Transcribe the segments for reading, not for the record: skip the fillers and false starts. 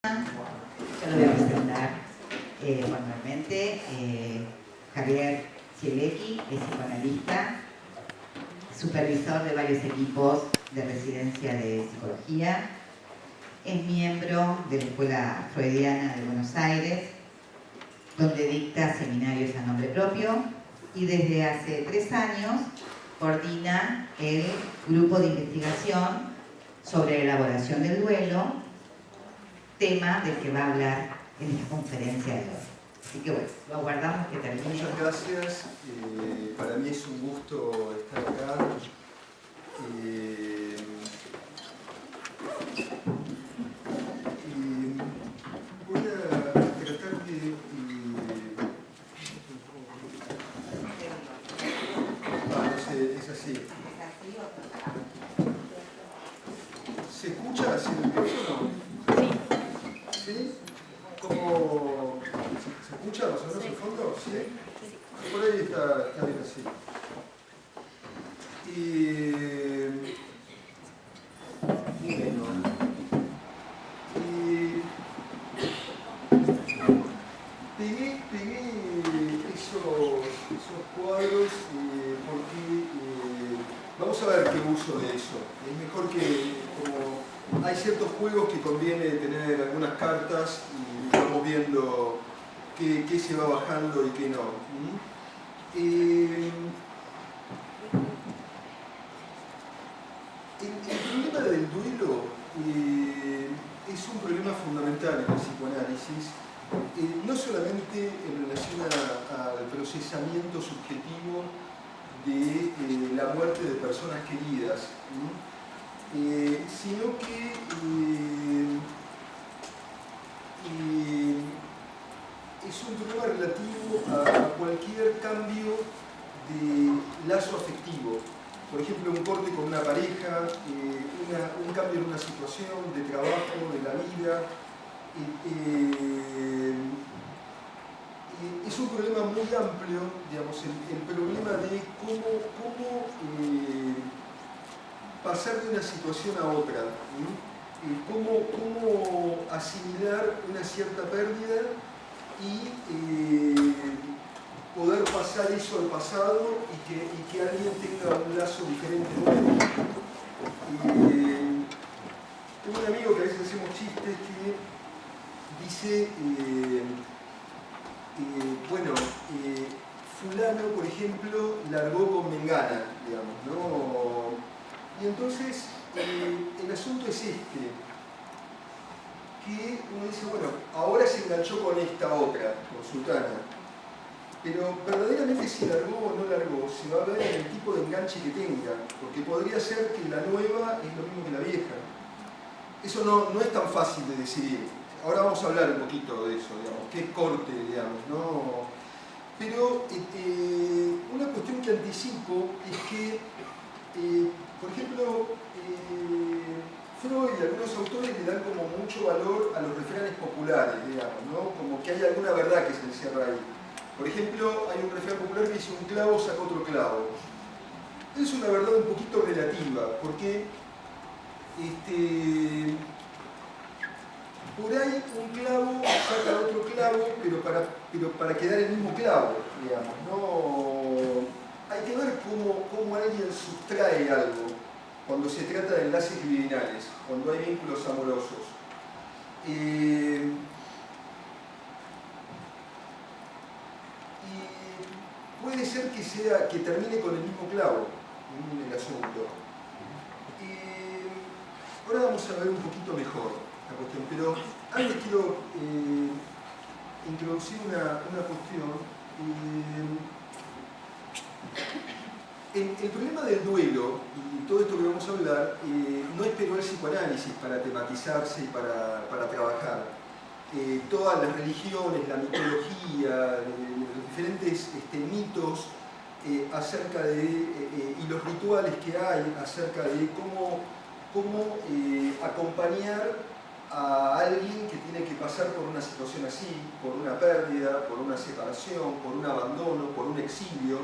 Yo lo voy a presentar formalmente. Javier Cielecki es psicoanalista, supervisor de varios equipos de residencia de psicología, es miembro de la Escuela Freudiana de Buenos Aires, donde dicta seminarios a nombre propio, y desde hace 3 años coordina el grupo de investigación sobre elaboración del duelo, tema del que va a hablar en esta conferencia de hoy. Así que bueno, lo aguardamos que termine. Muchas gracias. Para mí es un gusto estar acá. Voy a tratar de... no sé, es así. ¿Se escucha así el micrófono? ¿Sí? ¿Cómo se escucha más o menos el fondo? ¿Sí? Por ahí está bien así. Pegué esos cuadros porque vamos a ver qué uso de eso. Es mejor que, como hay ciertos juegos que conviene tener algunas cartas y vamos viendo qué se va bajando y qué no. El problema del duelo es un problema fundamental en el psicoanálisis, no solamente en relación al procesamiento subjetivo de la muerte de personas queridas, sino que es un problema relativo a cualquier cambio de lazo afectivo. Por ejemplo, un corte con una pareja, un cambio en una situación de trabajo, de la vida. Es un problema muy amplio, digamos, el problema de cómo pasar de una situación a otra, cómo asimilar una cierta pérdida y poder pasar eso al pasado y que alguien tenga un lazo diferente nuevo. Tengo un amigo que a veces hacemos chistes que dice, fulano, por ejemplo, largó con Mengana, digamos, ¿no? Y entonces, el asunto es que uno dice, bueno, ahora se enganchó con esta otra, con Sultana. Pero verdaderamente si largó o no largó, se va a ver en el tipo de enganche que tenga, porque podría ser que la nueva es lo mismo que la vieja. Eso no es tan fácil de decidir. Ahora vamos a hablar un poquito de eso, digamos, qué es corte, digamos, ¿no? Pero una cuestión que anticipo es que, por ejemplo, Freud y algunos autores le dan como mucho valor a los refranes populares, digamos, ¿no? Como que hay alguna verdad que se encierra ahí. Por ejemplo, hay un refrán popular que dice un clavo saca otro clavo. Es una verdad un poquito relativa, porque por ahí un clavo saca otro clavo, pero para quedar el mismo clavo, digamos, ¿no? Hay que ver cómo alguien sustrae algo cuando se trata de enlaces libidinales, cuando hay vínculos amorosos. Puede ser que termine con el mismo clavo en el asunto. Ahora vamos a ver un poquito mejor la cuestión, pero antes quiero introducir una cuestión. El problema del duelo y todo esto que vamos a hablar no esperó el psicoanálisis para tematizarse y para trabajar. Todas las religiones, la mitología, los diferentes mitos acerca de, y los rituales que hay acerca de cómo acompañar a alguien que tiene que pasar por una situación así, por una pérdida, por una separación, por un abandono, por un exilio.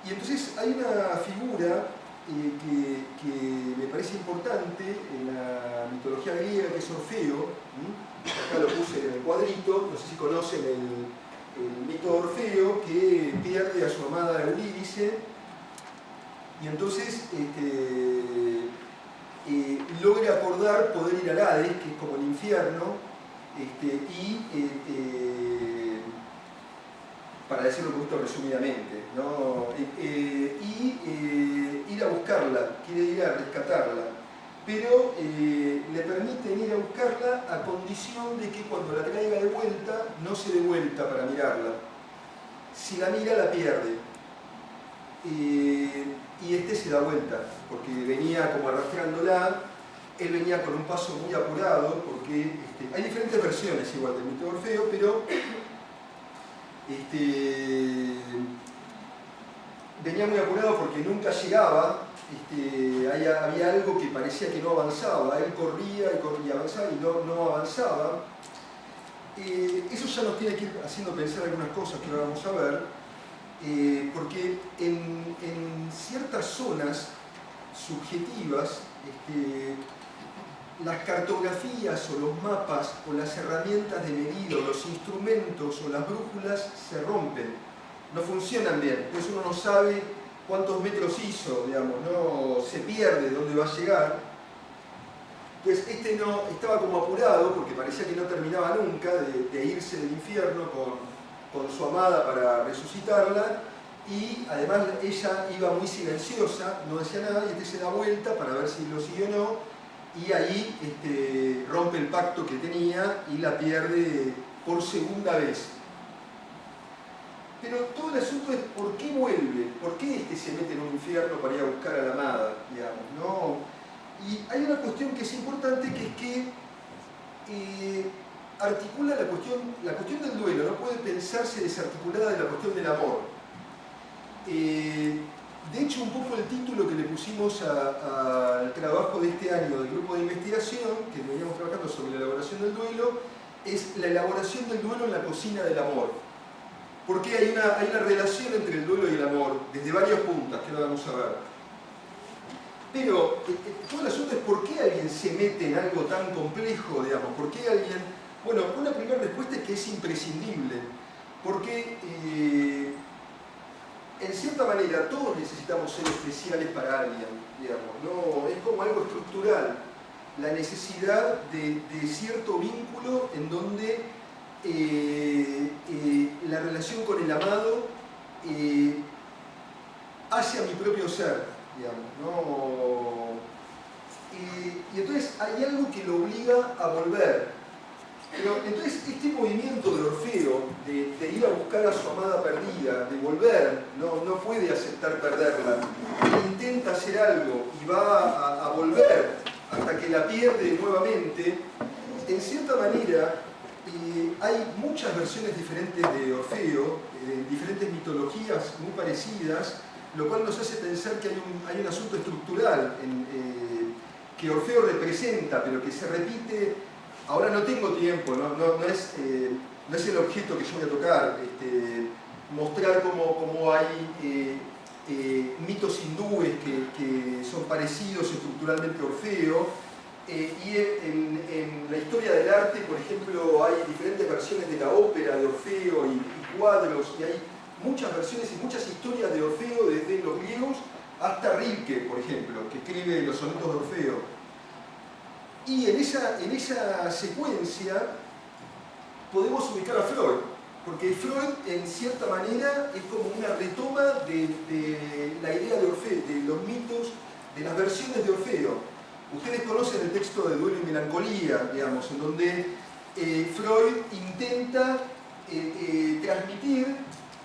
Y entonces hay una figura que me parece importante en la mitología griega, que es Orfeo. Acá lo puse en el cuadrito, no sé si conocen el mito de Orfeo, que pierde a su amada Eurídice, y entonces logra acordar poder ir al Hades, que es como el infierno, para decirlo un poquito resumidamente, ¿no? Ir a buscarla, quiere ir a rescatarla, pero le permiten ir a buscarla a condición de que cuando la traiga de vuelta, no se dé vuelta para mirarla. Si la mira, la pierde. Y se da vuelta, porque venía como arrastrándola, él venía con un paso muy apurado, porque hay diferentes versiones igual del mito de Orfeo, pero venía muy apurado porque nunca llegaba, había algo que parecía que no avanzaba, él corría y avanzaba y no avanzaba. Eso ya nos tiene que ir haciendo pensar algunas cosas que ahora vamos a ver. Porque en ciertas zonas subjetivas, las cartografías o los mapas o las herramientas de medida, los instrumentos o las brújulas se rompen, no funcionan bien, entonces uno no sabe cuántos metros hizo, digamos, no se pierde dónde va a llegar. Entonces no estaba como apurado porque parecía que no terminaba nunca de irse del infierno con su amada para resucitarla, y además ella iba muy silenciosa, no decía nada, y se da vuelta para ver si lo sigue o no, y ahí rompe el pacto que tenía y la pierde por segunda vez. Pero todo el asunto es por qué vuelve, por qué se mete en un infierno para ir a buscar a la amada, digamos, ¿no? Y hay una cuestión que es importante, que es que articula la cuestión del duelo, no puede pensarse desarticulada de la cuestión del amor. De hecho, un poco el título que le pusimos al trabajo de este año del grupo de investigación, que veníamos trabajando sobre la elaboración del duelo, es la elaboración del duelo en la cocina del amor. Porque hay una relación entre el duelo y el amor, desde varias puntas, que ahora vamos a ver. Pero todo el asunto es por qué alguien se mete en algo tan complejo, digamos, por qué alguien... Bueno, una primera respuesta es que es imprescindible, porque en cierta manera todos necesitamos ser especiales para alguien, digamos, ¿no? Es como algo estructural, la necesidad de cierto vínculo en donde la relación con el amado hace a mi propio ser, digamos, ¿no? Y entonces hay algo que lo obliga a volver. Pero entonces este movimiento de Orfeo, de ir a buscar a su amada perdida, de volver, no puede aceptar perderla, intenta hacer algo y va a volver hasta que la pierde nuevamente. En cierta manera, hay muchas versiones diferentes de Orfeo, diferentes mitologías muy parecidas, lo cual nos hace pensar que hay un asunto estructural que Orfeo representa, pero que se repite. Ahora no tengo tiempo, no es el objeto que yo voy a tocar, mostrar cómo hay mitos hindúes que son parecidos estructuralmente a Orfeo, y en la historia del arte, por ejemplo, hay diferentes versiones de la ópera de Orfeo y cuadros, y hay muchas versiones y muchas historias de Orfeo, desde los griegos hasta Rilke, por ejemplo, que escribe los sonetos de Orfeo. Y en esa secuencia podemos ubicar a Freud, porque Freud en cierta manera es como una retoma de la idea de Orfeo, de los mitos, de las versiones de Orfeo. Ustedes conocen el texto de Duelo y Melancolía, digamos, en donde Freud intenta transmitir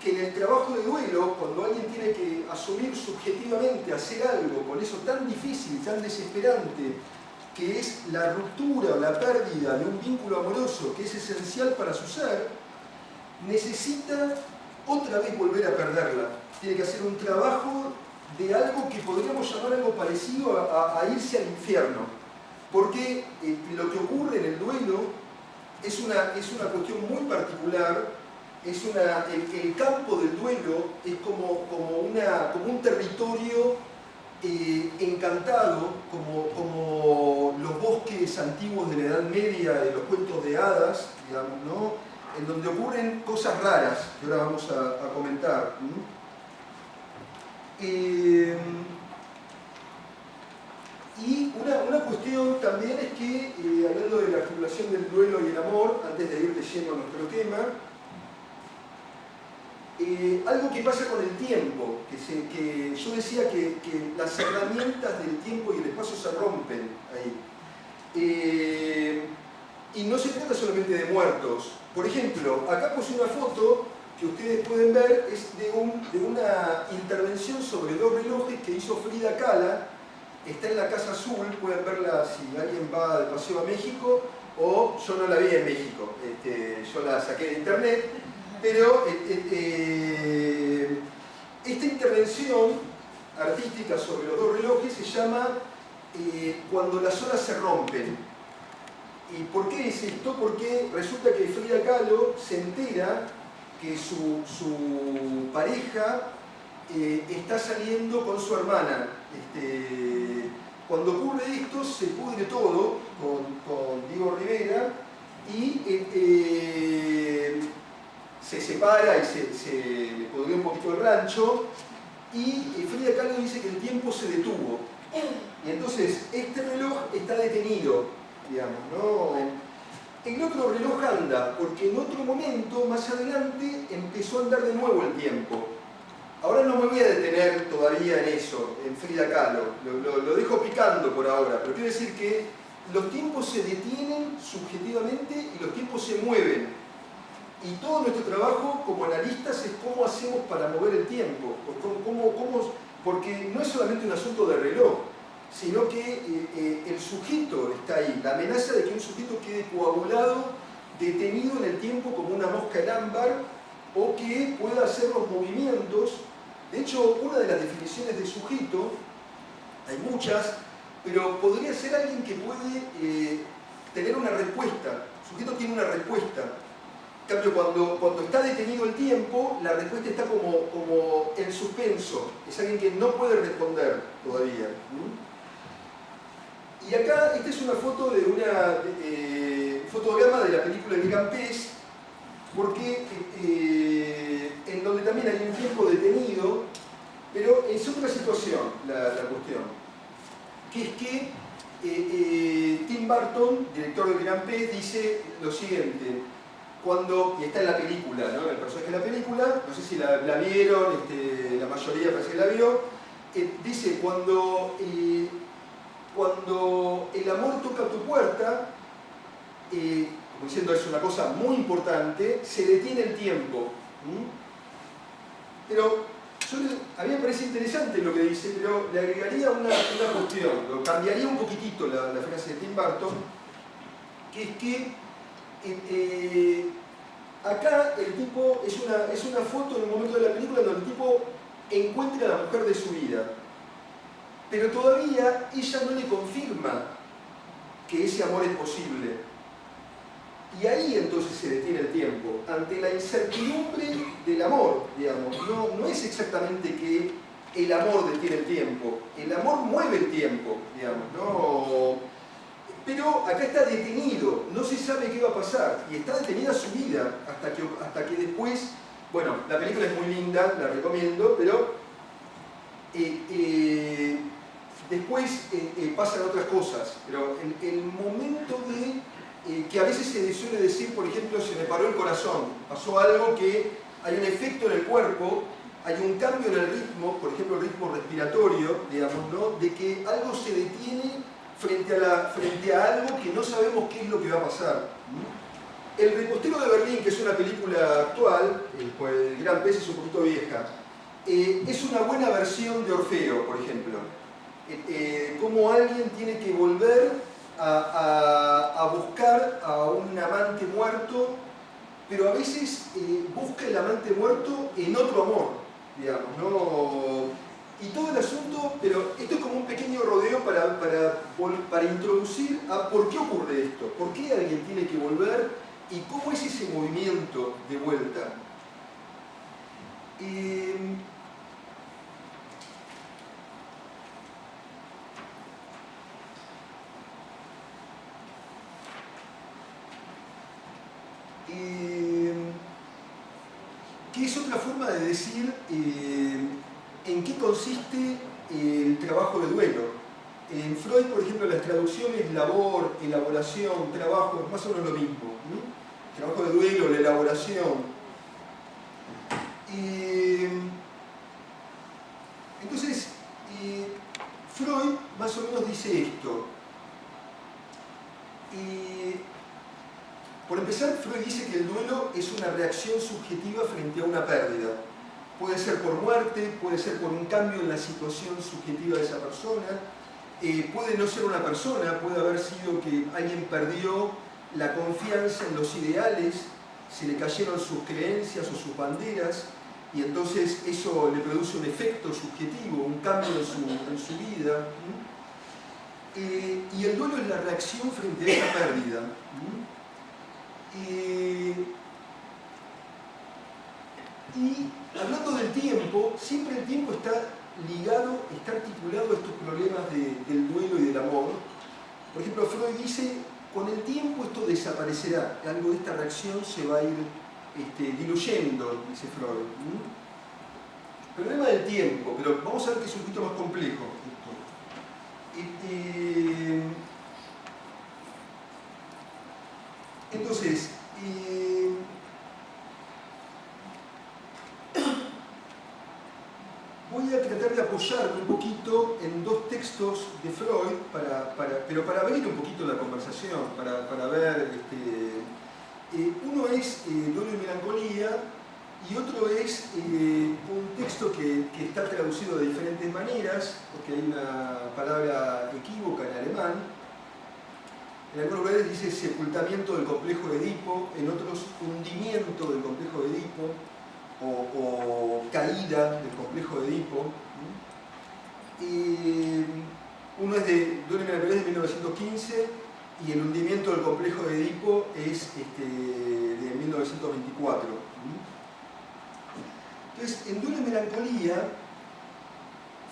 que en el trabajo de duelo, cuando alguien tiene que asumir subjetivamente hacer algo con eso tan difícil, tan desesperante, que es la ruptura o la pérdida de un vínculo amoroso que es esencial para su ser, necesita otra vez volver a perderla. Tiene que hacer un trabajo de algo que podríamos llamar algo parecido a irse al infierno. Porque lo que ocurre en el duelo es una cuestión muy particular. El campo del duelo es como un territorio encantado, como los bosques antiguos de la Edad Media, de los cuentos de hadas, digamos, ¿no? En donde ocurren cosas raras, que ahora vamos a comentar. Y una cuestión también es que, hablando de la articulación del duelo y el amor, antes de ir de lleno a nuestro tema, algo que pasa con el tiempo, que yo decía que las herramientas del tiempo y el espacio se rompen ahí. Y no se trata solamente de muertos. Por ejemplo, acá puse una foto que ustedes pueden ver, es de una intervención sobre 2 relojes que hizo Frida Kahlo. Está en la Casa Azul, pueden verla si alguien va de paseo a México, o yo no la vi en México, yo la saqué de internet, pero esta intervención artística sobre los 2 relojes se llama Cuando las horas se rompen. ¿Y por qué es esto? Porque resulta que Frida Kahlo se entera que su pareja está saliendo con su hermana. Cuando ocurre esto se pudre todo con Diego Rivera y se separa y se le pudrió un poquito el rancho, y Frida Kahlo dice que el tiempo se detuvo. Y entonces este reloj está detenido, digamos, ¿no? El otro reloj anda, porque en otro momento, más adelante, empezó a andar de nuevo el tiempo. Ahora no me voy a detener todavía en eso, en Frida Kahlo, lo dejo picando por ahora, pero quiero decir que los tiempos se detienen subjetivamente y los tiempos se mueven. Y todo nuestro trabajo como analistas es cómo hacemos para mover el tiempo, porque no es solamente un asunto de reloj, sino que el sujeto está ahí, la amenaza de que un sujeto quede coagulado, detenido en el tiempo como una mosca en ámbar, o que pueda hacer los movimientos. De hecho, una de las definiciones de sujeto, hay muchas, pero podría ser alguien que puede tener una respuesta. El sujeto tiene una respuesta. En cambio, cuando está detenido el tiempo, la respuesta está como en suspenso. Es alguien que no puede responder todavía. Y acá, esta es una foto de fotograma de la película El Gran Pez, porque en donde también hay un tiempo detenido, pero es otra situación la cuestión, que es que Tim Burton, director del Gran Pez, dice lo siguiente, y está en la película, ¿no? El personaje de la película, no sé si la vieron, la mayoría parece que la vio, dice, cuando el amor toca tu puerta, como diciendo es una cosa muy importante, se detiene el tiempo. Pero a mí me parece interesante lo que dice, pero le agregaría una cuestión, lo cambiaría un poquitito la frase de Tim Burton, que es que acá el tipo, es una foto en un momento de la película donde el tipo encuentra a la mujer de su vida, pero todavía ella no le confirma que ese amor es posible. Y ahí entonces se detiene el tiempo, ante la incertidumbre del amor, digamos. No es exactamente que el amor detiene el tiempo, el amor mueve el tiempo, digamos, ¿no? Pero acá está detenido, no se sabe qué va a pasar, y está detenida su vida, hasta que después, bueno, la película es muy linda, la recomiendo, pero después pasan otras cosas, pero el momento que a veces se suele decir, por ejemplo, se me paró el corazón, pasó algo que hay un efecto en el cuerpo, hay un cambio en el ritmo, por ejemplo el ritmo respiratorio, digamos, ¿no? De que algo se detiene frente a algo que no sabemos qué es lo que va a pasar. El Repostero de Berlín, que es una película actual, el Gran Pez es un poquito vieja, es una buena versión de Orfeo, por ejemplo. Cómo alguien tiene que volver a buscar a un amante muerto, pero a veces busca el amante muerto en otro amor, digamos, ¿no? Y todo el asunto, pero esto es como un pequeño rodeo para introducir a por qué ocurre esto, por qué alguien tiene que volver y cómo es ese movimiento de vuelta. que es otra forma de decir en qué consiste el trabajo de duelo. En Freud, por ejemplo, las traducciones labor, elaboración, trabajo, es más o menos lo mismo. Trabajo de duelo, la elaboración. Entonces, Freud más o menos dice esto. Por empezar, Freud dice que el duelo es una reacción subjetiva frente a una pérdida. Puede ser por muerte, puede ser por un cambio en la situación subjetiva de esa persona, puede no ser una persona, puede haber sido que alguien perdió la confianza en los ideales, se le cayeron sus creencias o sus banderas, y entonces eso le produce un efecto subjetivo, un cambio en su vida. Y el duelo es la reacción frente a esa pérdida. Y hablando del tiempo, siempre el tiempo está ligado, está articulado a estos problemas del duelo y del amor. Por ejemplo, Freud dice, con el tiempo esto desaparecerá, algo de esta reacción se va a ir diluyendo, dice Freud. El problema del tiempo, pero vamos a ver que es un poquito más complejo esto. Entonces, voy a tratar de apoyarme un poquito en dos textos de Freud, pero para abrir un poquito la conversación, para ver, uno es Duelo y Melancolía, y otro es un texto que está traducido de diferentes maneras, porque hay una palabra equívoca en alemán. En algunos lugares dice sepultamiento del complejo de Edipo, en otros hundimiento del complejo de Edipo, o caída del complejo de Edipo. Uno es de Duelo y Melancolía de 1915 y el hundimiento del complejo de Edipo es de 1924. Entonces, en Duelo y Melancolía,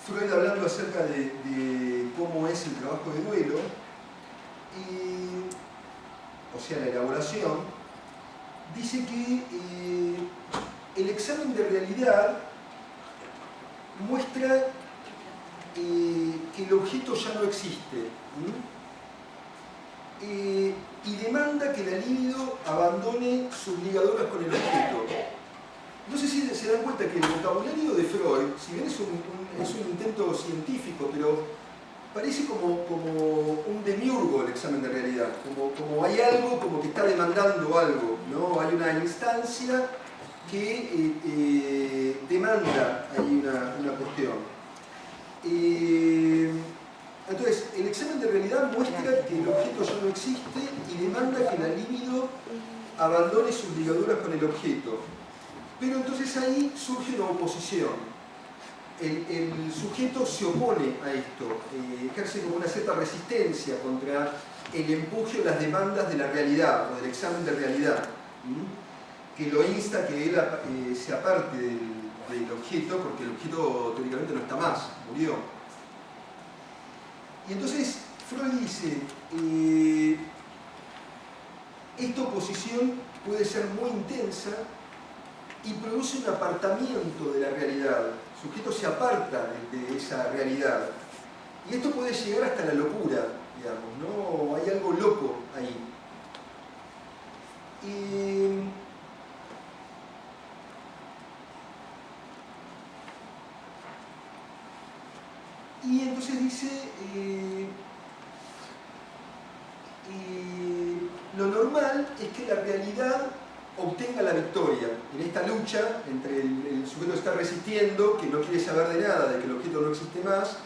Freud hablando acerca de cómo es el trabajo de duelo, o sea, la elaboración, dice que el examen de realidad muestra que el objeto ya no existe y demanda que la libido abandone sus ligaduras con el objeto. No sé si se dan cuenta que el vocabulario de Freud, si bien es un intento científico, pero parece como un demiurgo el examen de realidad, como hay algo, como que está demandando algo, ¿no? Hay una instancia que demanda ahí una cuestión. Entonces, el examen de realidad muestra que el objeto ya no existe y demanda que la libido abandone sus ligaduras con el objeto. Pero entonces ahí surge una oposición. El sujeto se opone a esto, ejerce como una cierta resistencia contra el empuje o las demandas de la realidad o del examen de realidad, que lo insta a que él se aparte del objeto, porque el objeto teóricamente no está más, murió. Y entonces Freud dice, esta oposición puede ser muy intensa y produce un apartamiento de la realidad. El sujeto se aparta de esa realidad. Y esto puede llegar hasta la locura, digamos, ¿no? Hay algo loco ahí. Y entonces dice, lo normal es que la realidad obtenga la victoria en esta lucha entre el sujeto que está resistiendo, que no quiere saber de nada, de que el objeto no existe más,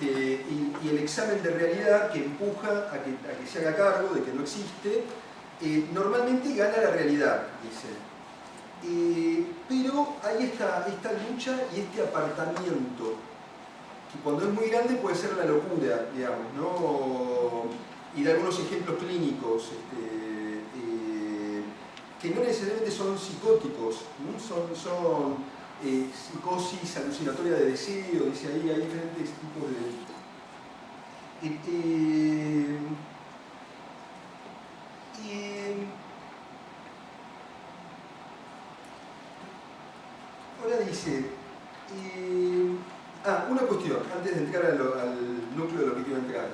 y el examen de realidad que empuja a que se haga cargo de que no existe, normalmente gana la realidad, dice. Pero hay esta lucha y este apartamiento, que cuando es muy grande puede ser la locura, digamos, ¿no? Y de algunos ejemplos clínicos, que no necesariamente son psicóticos, ¿no? Son psicosis alucinatoria de deseo, dice ahí, hay diferentes tipos de... dice, una cuestión, antes de entrar al núcleo de lo que quiero entrar.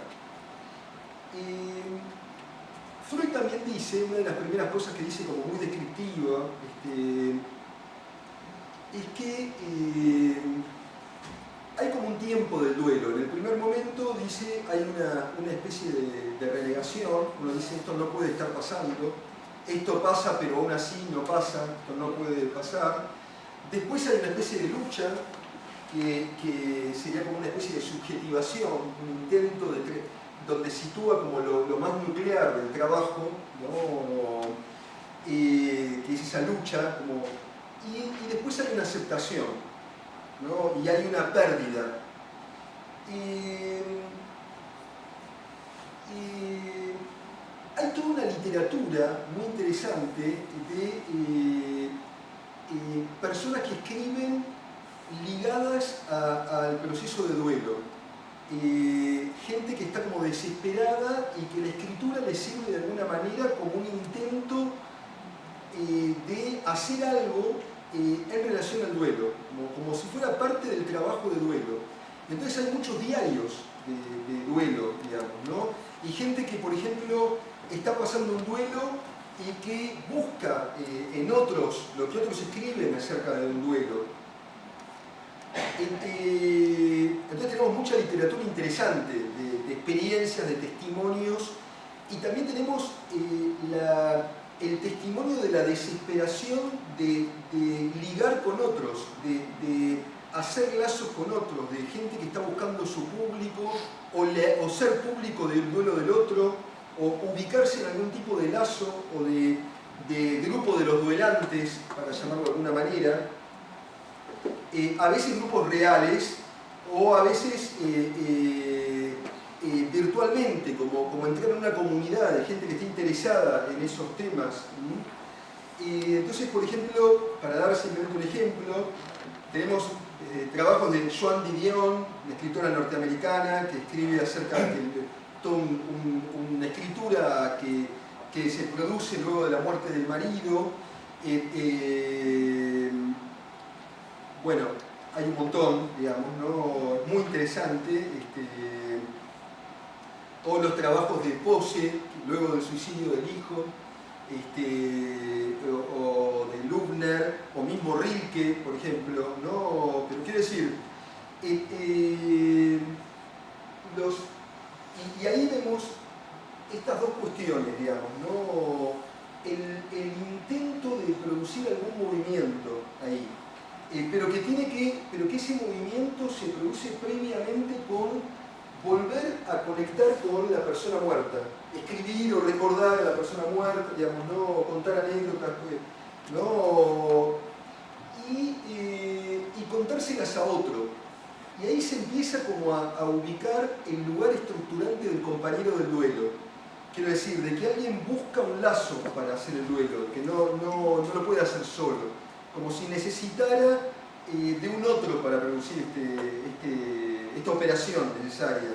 Freud también dice, una de las primeras cosas que dice como muy descriptiva, es que hay como un tiempo del duelo. En el primer momento dice, hay una especie de relegación, uno dice esto no puede estar pasando, esto pasa pero aún así no pasa, esto no puede pasar. Después hay una especie de lucha, que sería como una especie de subjetivación, un intento donde sitúa como lo más nuclear del trabajo, ¿no? Que es esa lucha, y después hay una aceptación, ¿no? Y hay una pérdida. Hay toda una literatura muy interesante de personas que escriben ligadas al proceso de duelo. Gente que está como desesperada y que la escritura le sirve de alguna manera como un intento de hacer algo en relación al duelo, como si fuera parte del trabajo de duelo. Entonces hay muchos diarios de duelo, digamos, ¿no? Y gente que, por ejemplo, está pasando un duelo y que busca en otros lo que otros escriben acerca de un duelo. Entonces tenemos mucha literatura interesante de experiencias, de testimonios, y también tenemos el testimonio de la desesperación de ligar con otros, de hacer lazos con otros, de gente que está buscando su público o ser público del duelo del otro, o ubicarse en algún tipo de lazo o de grupo de los duelantes, para llamarlo de alguna manera. A veces grupos reales o a veces virtualmente, como entrar en una comunidad de gente que esté interesada en esos temas. Entonces, por ejemplo, para dar simplemente un ejemplo, tenemos trabajos de Joan Didion, una escritora norteamericana que escribe acerca de toda una escritura que se produce luego de la muerte del marido. Bueno, hay un montón, digamos, ¿no? Muy interesante. O los trabajos de Posse, luego del suicidio del hijo, o de Lubner, o mismo Rilke, por ejemplo, ¿no? Pero quiero decir, y ahí vemos estas dos cuestiones, digamos, ¿no? El intento de producir algún movimiento ahí. Pero que ese movimiento se produce previamente con volver a conectar con la persona muerta, escribir o recordar a la persona muerta, digamos, ¿no? Contar anécdotas, ¿no? Y contárselas a otro. Y ahí se empieza como a ubicar el lugar estructurante del compañero del duelo. Quiero decir, de que alguien busca un lazo para hacer el duelo, que no lo puede hacer solo, como si necesitara de un otro para producir esta operación necesaria.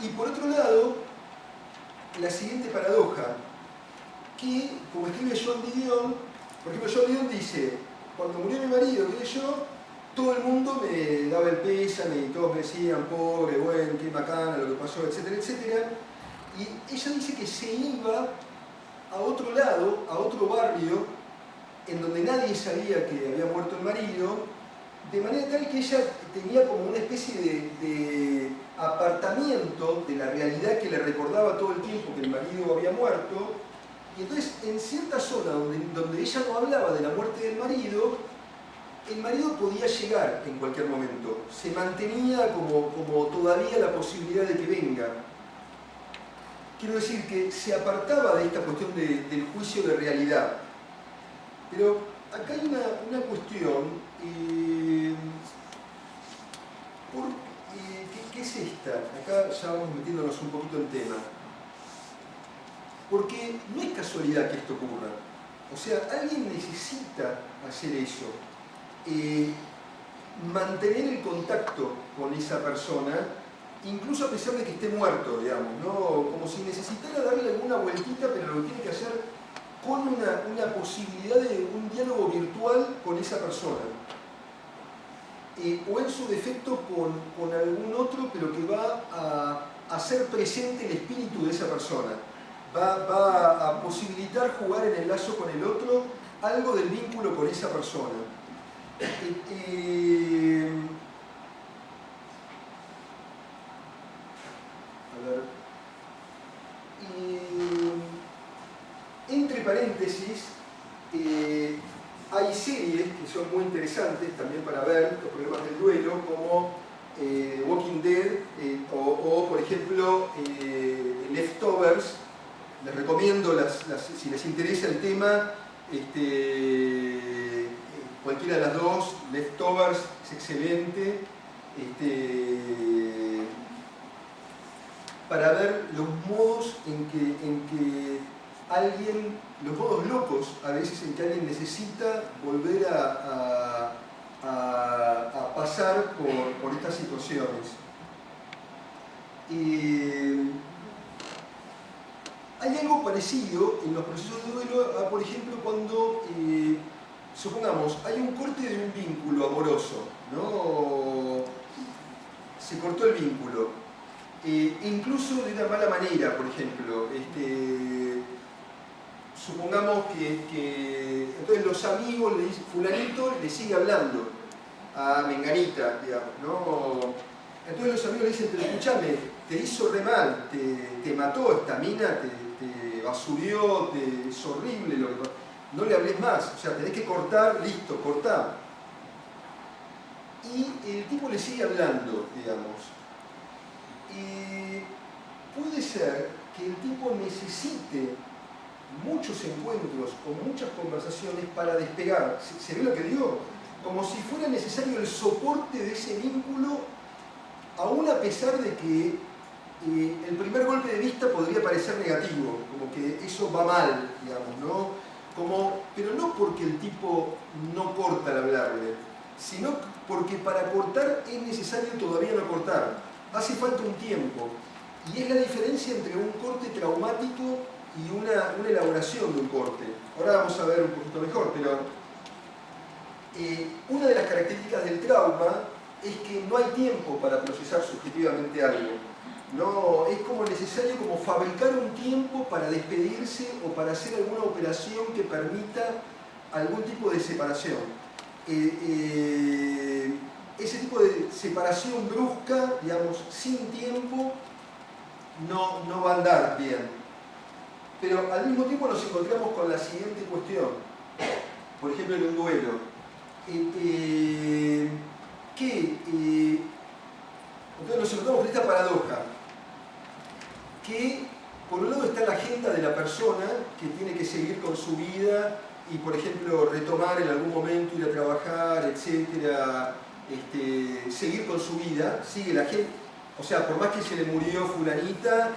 Y por otro lado, la siguiente paradoja, que, como escribe Joan Didion, por ejemplo, Joan Didion dice, cuando murió mi marido, todo el mundo me daba el pésame y todos me decían, pobre, bueno, qué bacana lo que pasó, etcétera, etcétera. Y ella dice que se iba a otro lado, a otro barrio, en donde nadie sabía que había muerto el marido, de manera tal que ella tenía como una especie de apartamiento de la realidad que le recordaba todo el tiempo que el marido había muerto, y entonces en cierta zona donde ella no hablaba de la muerte del marido, el marido podía llegar en cualquier momento, se mantenía como todavía la posibilidad de que venga. Quiero decir que se apartaba de esta cuestión del juicio de realidad. Pero acá hay una cuestión, ¿qué es esta? Acá ya vamos metiéndonos un poquito en tema. Porque no es casualidad que esto ocurra. O sea, alguien necesita hacer eso. Mantener el contacto con esa persona, incluso a pesar de que esté muerto, digamos, ¿no? Como si necesitara darle alguna vueltita, pero lo tiene que hacer con una posibilidad de un diálogo virtual con esa persona. O en su defecto con algún otro, pero que va a hacer presente el espíritu de esa persona. Va a posibilitar jugar en el lazo con el otro algo del vínculo con esa persona. A ver. Entre paréntesis, hay series que son muy interesantes también para ver los problemas del duelo, como Walking Dead o por ejemplo, Leftovers. Les recomiendo, si les interesa el tema, cualquiera de las dos. Leftovers es excelente. Para ver los modos en que alguien, los modos locos a veces en que alguien necesita volver a pasar por estas situaciones. Hay algo parecido en los procesos de duelo a, por ejemplo, cuando, supongamos, hay un corte de un vínculo amoroso, ¿no? Se cortó el vínculo. Incluso de una mala manera, por ejemplo. Supongamos que entonces los amigos le dicen, fulanito le sigue hablando a menganita, digamos, ¿no? Entonces los amigos le dicen, pero escúchame, te hizo re mal, te mató esta mina, te basurió, es horrible lo que pasó. No le hables más, o sea, tenés que cortar, listo, cortá. Y el tipo le sigue hablando, digamos. Y puede ser que el tipo necesite muchos encuentros o muchas conversaciones para despegar. ¿Se ve lo que digo? Como si fuera necesario el soporte de ese vínculo, aún a pesar de que el primer golpe de vista podría parecer negativo, como que eso va mal, digamos, ¿no? Pero no porque el tipo no corta al hablarle, sino porque para cortar es necesario todavía no cortar. Hace falta un tiempo. Y es la diferencia entre un corte traumático y una elaboración de un corte. Ahora vamos a ver un poquito mejor, pero una de las características del trauma es que no hay tiempo para procesar subjetivamente algo. No, es como necesario como fabricar un tiempo para despedirse o para hacer alguna operación que permita algún tipo de separación. Ese tipo de separación brusca, digamos, sin tiempo, no va a andar bien. Pero al mismo tiempo nos encontramos con la siguiente cuestión. Por ejemplo, en un duelo. Entonces nos encontramos con esta paradoja. Que por un lado está la agenda de la persona que tiene que seguir con su vida y, por ejemplo, retomar en algún momento, ir a trabajar, etcétera, seguir con su vida, sigue la agenda. O sea, por más que se le murió fulanita,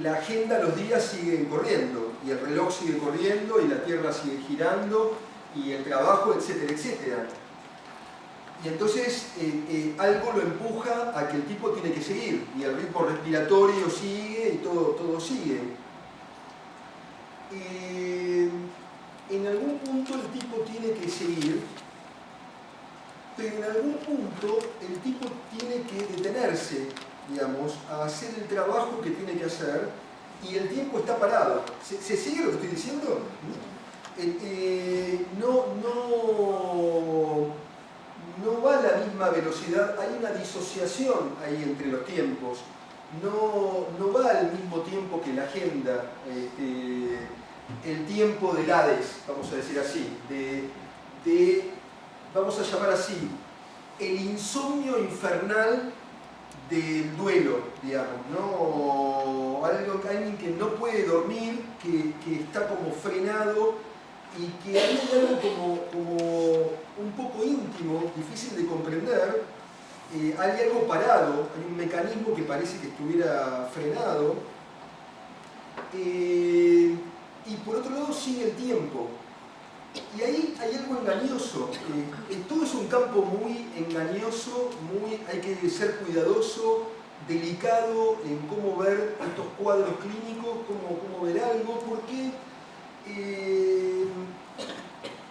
la agenda, los días siguen corriendo, y el reloj sigue corriendo, y la tierra sigue girando, y el trabajo, etcétera, etcétera. Y entonces algo lo empuja a que el tipo tiene que seguir, y el ritmo respiratorio sigue, y todo sigue. En algún punto el tipo tiene que seguir, pero en algún punto el tipo tiene que detenerse, digamos, a hacer el trabajo que tiene que hacer, y el tiempo está parado. ¿Se sigue lo que estoy diciendo? No va a la misma velocidad, hay una disociación ahí entre los tiempos, no va al mismo tiempo que la agenda, el tiempo del Hades, vamos a decir así, vamos a llamar así, el insomnio infernal del duelo, digamos, ¿no? Alguien que no puede dormir, que está como frenado y que hay algo como un poco íntimo, difícil de comprender, hay algo parado, hay un mecanismo que parece que estuviera frenado, y por otro lado sigue el tiempo. Y ahí hay algo engañoso, todo es un campo muy engañoso, hay que ser cuidadoso, delicado en cómo ver estos cuadros clínicos, cómo ver algo, porque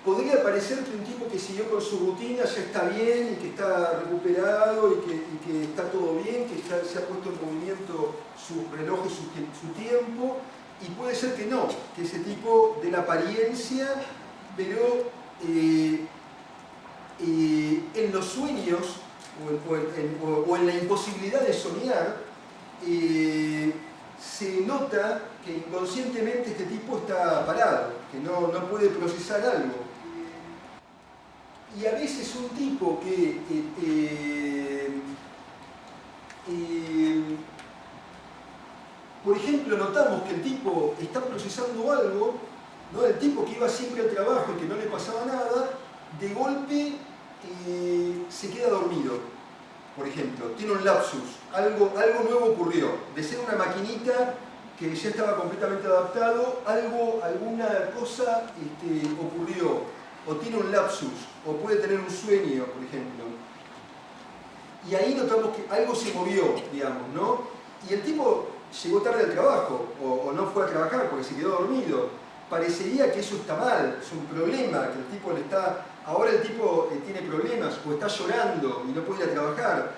podría parecer que un tipo que siguió con su rutina ya está bien y que está recuperado y que está todo bien, que se ha puesto en movimiento su reloj y su tiempo, y puede ser que no, que ese tipo de la apariencia, pero en los sueños o en la imposibilidad de soñar, se nota que inconscientemente este tipo está parado, que no puede procesar algo. Y a veces un tipo que por ejemplo, notamos que el tipo está procesando algo, ¿no? El tipo que iba siempre al trabajo y que no le pasaba nada, de golpe se queda dormido, por ejemplo, tiene un lapsus, algo nuevo ocurrió, de ser una maquinita que ya estaba completamente adaptado, alguna cosa ocurrió, o tiene un lapsus, o puede tener un sueño, por ejemplo. Y ahí notamos que algo se movió, digamos, ¿no? Y el tipo llegó tarde al trabajo, o no fue a trabajar porque se quedó dormido. Parecería que eso está mal, es un problema, que el tipo ahora el tipo tiene problemas, o está llorando y no puede ir a trabajar.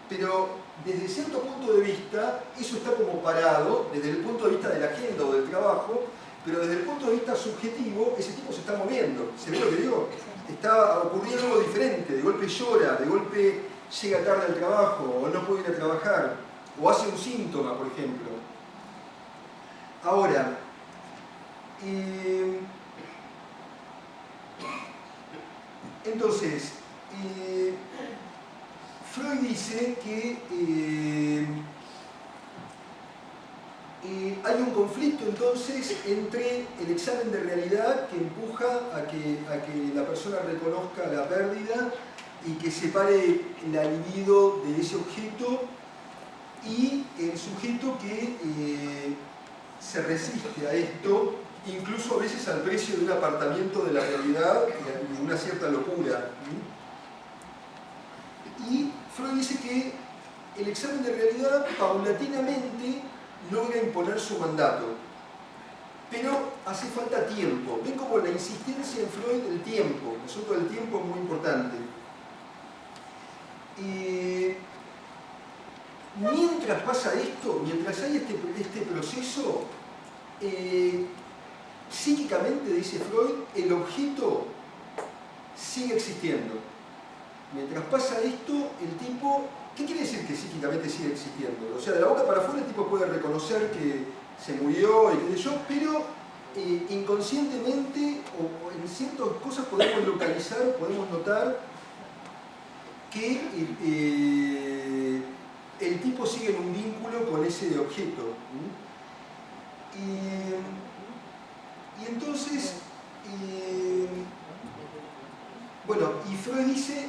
Pero desde cierto punto de vista, eso está como parado, desde el punto de vista de la agenda o del trabajo, pero desde el punto de vista subjetivo, ese tipo se está moviendo. ¿Se ve lo que digo? Está ocurriendo algo diferente, de golpe llora, de golpe llega tarde al trabajo, o no puede ir a trabajar, o hace un síntoma, por ejemplo. Ahora, entonces, Freud dice que hay un conflicto entonces entre el examen de realidad que empuja a que la persona reconozca la pérdida y que separe la libido de ese objeto, y el sujeto que se resiste a esto, incluso a veces al precio de un apartamiento de la realidad y de una cierta locura. Y Freud dice que el examen de realidad paulatinamente logra imponer su mandato, pero hace falta tiempo. Ven como la insistencia en Freud del tiempo, el asunto del tiempo es muy importante. Mientras pasa esto, mientras hay este proceso, psíquicamente, dice Freud, el objeto sigue existiendo. Mientras pasa esto, el tipo, ¿qué quiere decir que psíquicamente sigue existiendo? O sea, de la boca para afuera el tipo puede reconocer que se murió y qué sé yo, pero inconscientemente o en ciertas cosas podemos localizar, podemos notar que el tipo sigue en un vínculo con ese objeto. Y entonces, bueno, y Freud dice,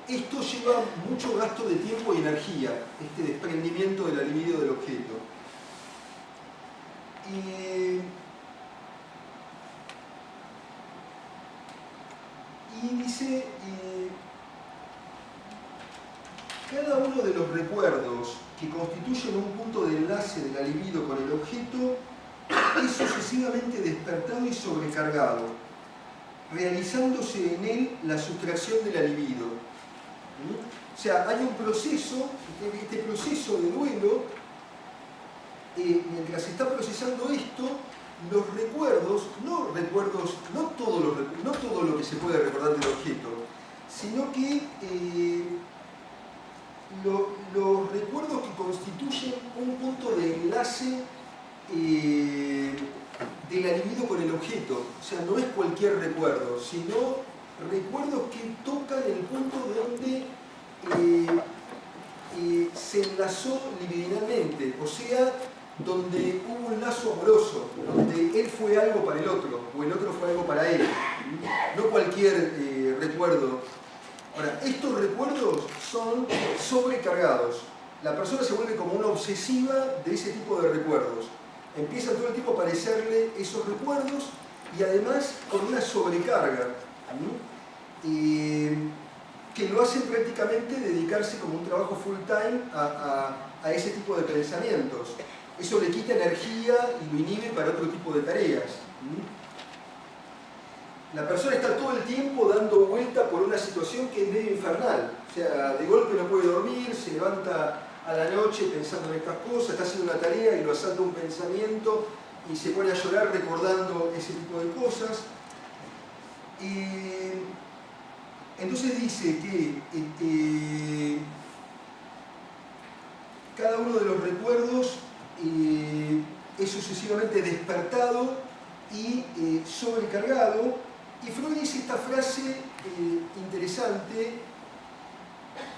esto lleva mucho gasto de tiempo y energía, este desprendimiento de la libido del objeto. Y dice, cada uno de los recuerdos que constituyen un punto de enlace de la libido con el objeto es sucesivamente despertado y sobrecargado, realizándose en él la sustracción de la libido. O sea, hay un proceso, este proceso de duelo, mientras se está procesando esto, los recuerdos, no todo lo que se puede recordar del objeto, sino que los recuerdos que constituyen un punto de enlace de la libido con el objeto. O sea, no es cualquier recuerdo, sino recuerdos que tocan el punto donde se enlazó libidinalmente, o sea, donde hubo un lazo amoroso, donde él fue algo para el otro, o el otro fue algo para él. No cualquier recuerdo. Ahora, estos recuerdos son sobrecargados. La persona se vuelve como una obsesiva de ese tipo de recuerdos. Empieza todo el tiempo a aparecerle esos recuerdos y además con una sobrecarga, que lo hace prácticamente dedicarse como un trabajo full time a ese tipo de pensamientos. Eso le quita energía y lo inhibe para otro tipo de tareas. la persona está todo el tiempo dando vuelta por una situación que es medio infernal. O sea, de golpe no puede dormir, se levanta a la noche pensando en estas cosas, está haciendo una tarea y lo asalta un pensamiento y se pone a llorar recordando ese tipo de cosas. Entonces dice que cada uno de los recuerdos es sucesivamente despertado y sobrecargado. Y Freud dice esta frase interesante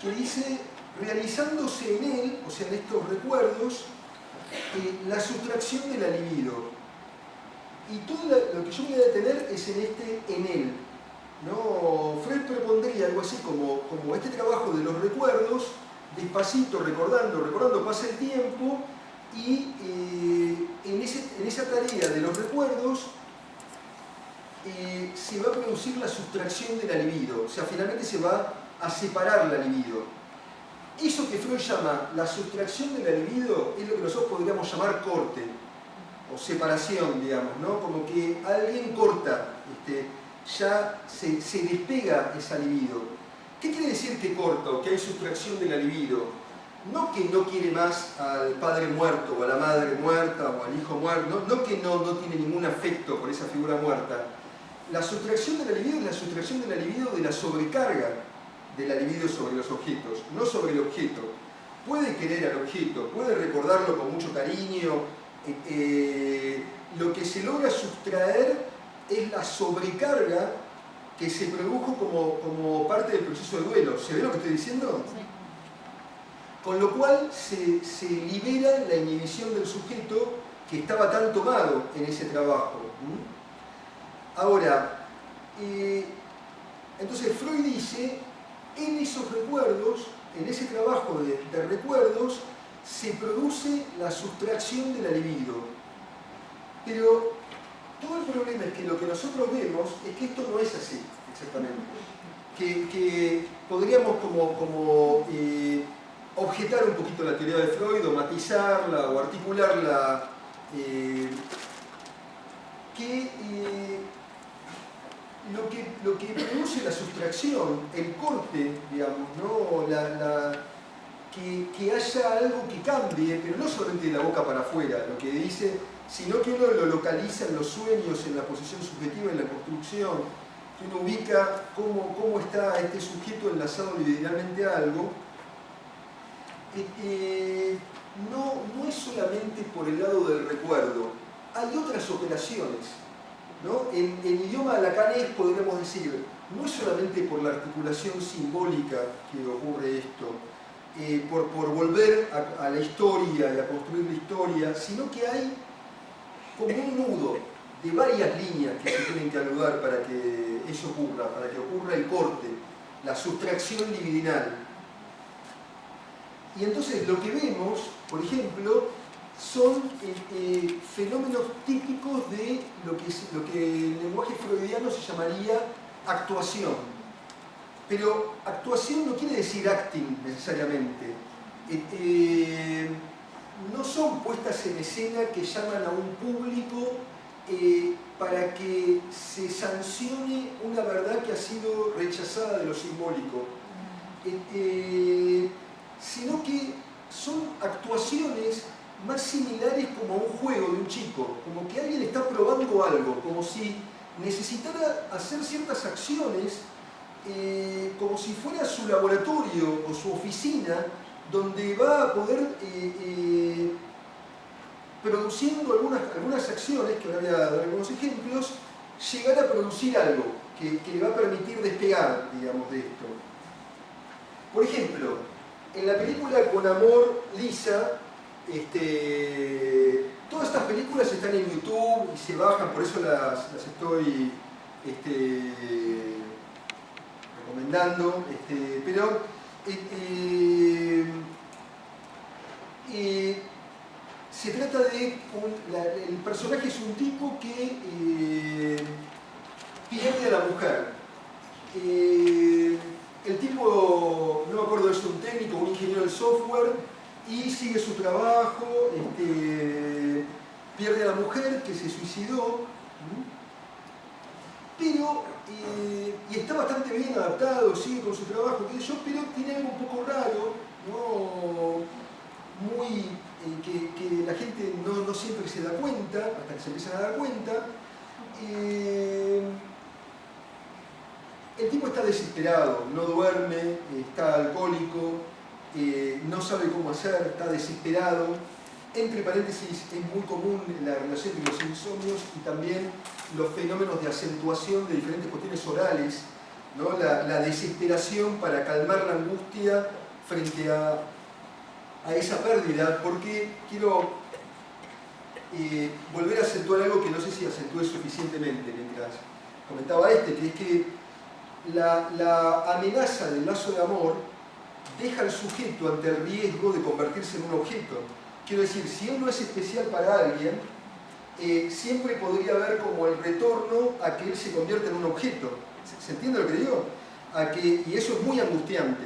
que dice, realizándose en él, o sea en estos recuerdos, la sustracción de la libido. Y todo lo que yo me voy a detener es en este en él. ¿No? Freud propondría algo así como este trabajo de los recuerdos, despacito, recordando, pasa el tiempo y en esa tarea de los recuerdos se va a producir la sustracción de la libido, o sea, finalmente se va a separar la libido. Eso que Freud llama la sustracción de la libido es lo que nosotros podríamos llamar corte o separación, digamos, ¿no? Como que alguien corta, ya se despega esa libido. ¿Qué quiere decir que corta o que hay sustracción de la libido? No que no quiere más al padre muerto o a la madre muerta o al hijo muerto, no que no tiene ningún afecto por esa figura muerta. La sustracción de la libido es la sustracción de la libido de la sobrecarga de la libido sobre los objetos, no sobre el objeto. Puede querer al objeto, puede recordarlo con mucho cariño. Lo que se logra sustraer es la sobrecarga que se produjo como parte del proceso de duelo. ¿Se ve lo que estoy diciendo? Sí. Con lo cual se libera la inhibición del sujeto que estaba tan tomado en ese trabajo. Ahora, entonces Freud dice, en esos recuerdos, en ese trabajo de recuerdos, se produce la sustracción de la libido. Pero todo el problema es que lo que nosotros vemos es que esto no es así, exactamente. Que podríamos como objetar un poquito la teoría de Freud, o matizarla, o articularla, lo que produce la sustracción, el corte, digamos, ¿no? Que haya algo que cambie, pero no solamente de la boca para afuera, lo que dice, sino que uno lo localiza en los sueños, en la posición subjetiva, en la construcción, que uno ubica cómo está este sujeto enlazado libidinalmente a algo. No es solamente por el lado del recuerdo, hay otras operaciones, ¿no? En idioma lacanés podríamos decir, no es solamente por la articulación simbólica que ocurre esto, por volver a la historia y a construir la historia, sino que hay como un nudo de varias líneas que se tienen que anudar para que eso ocurra, para que ocurra el corte, la sustracción libidinal. Y entonces lo que vemos, por ejemplo, son fenómenos típicos de lo que en el lenguaje freudiano se llamaría actuación. Pero actuación no quiere decir acting necesariamente. No son puestas en escena que llaman a un público para que se sancione una verdad que ha sido rechazada de lo simbólico. Sino que son actuaciones más similares como a un juego de un chico, como que alguien está probando algo, como si necesitara hacer ciertas acciones, como si fuera su laboratorio o su oficina, donde va a poder, produciendo algunas acciones, que ahora voy a dar algunos ejemplos, llegar a producir algo que le va a permitir despegar, digamos, de esto. Por ejemplo, en la película Con Amor, Lisa, todas estas películas están en YouTube y se bajan, por eso las estoy recomendando, pero se trata de el personaje es un tipo que pierde a la mujer. El tipo, no me acuerdo, es un técnico, un ingeniero del software, y sigue su trabajo, pierde a la mujer que se suicidó, pero, y está bastante bien adaptado, sigue con su trabajo, qué sé yo, pero tiene algo un poco raro, ¿no? Muy, que la gente no siempre se da cuenta, hasta que se empiezan a dar cuenta. El tipo está desesperado, no duerme, está alcohólico, no sabe cómo hacer, está desesperado. Entre paréntesis, es muy común la relación entre los insomnios y también los fenómenos de acentuación de diferentes cuestiones orales, ¿no? La desesperación para calmar la angustia frente a esa pérdida, porque quiero volver a acentuar algo que no sé si acentué suficientemente mientras comentaba que es que la amenaza del lazo de amor deja al sujeto ante el riesgo de convertirse en un objeto. Quiero decir, si uno es especial para alguien, siempre podría haber como el retorno a que él se convierta en un objeto. ¿Se entiende lo que digo? Y eso es muy angustiante.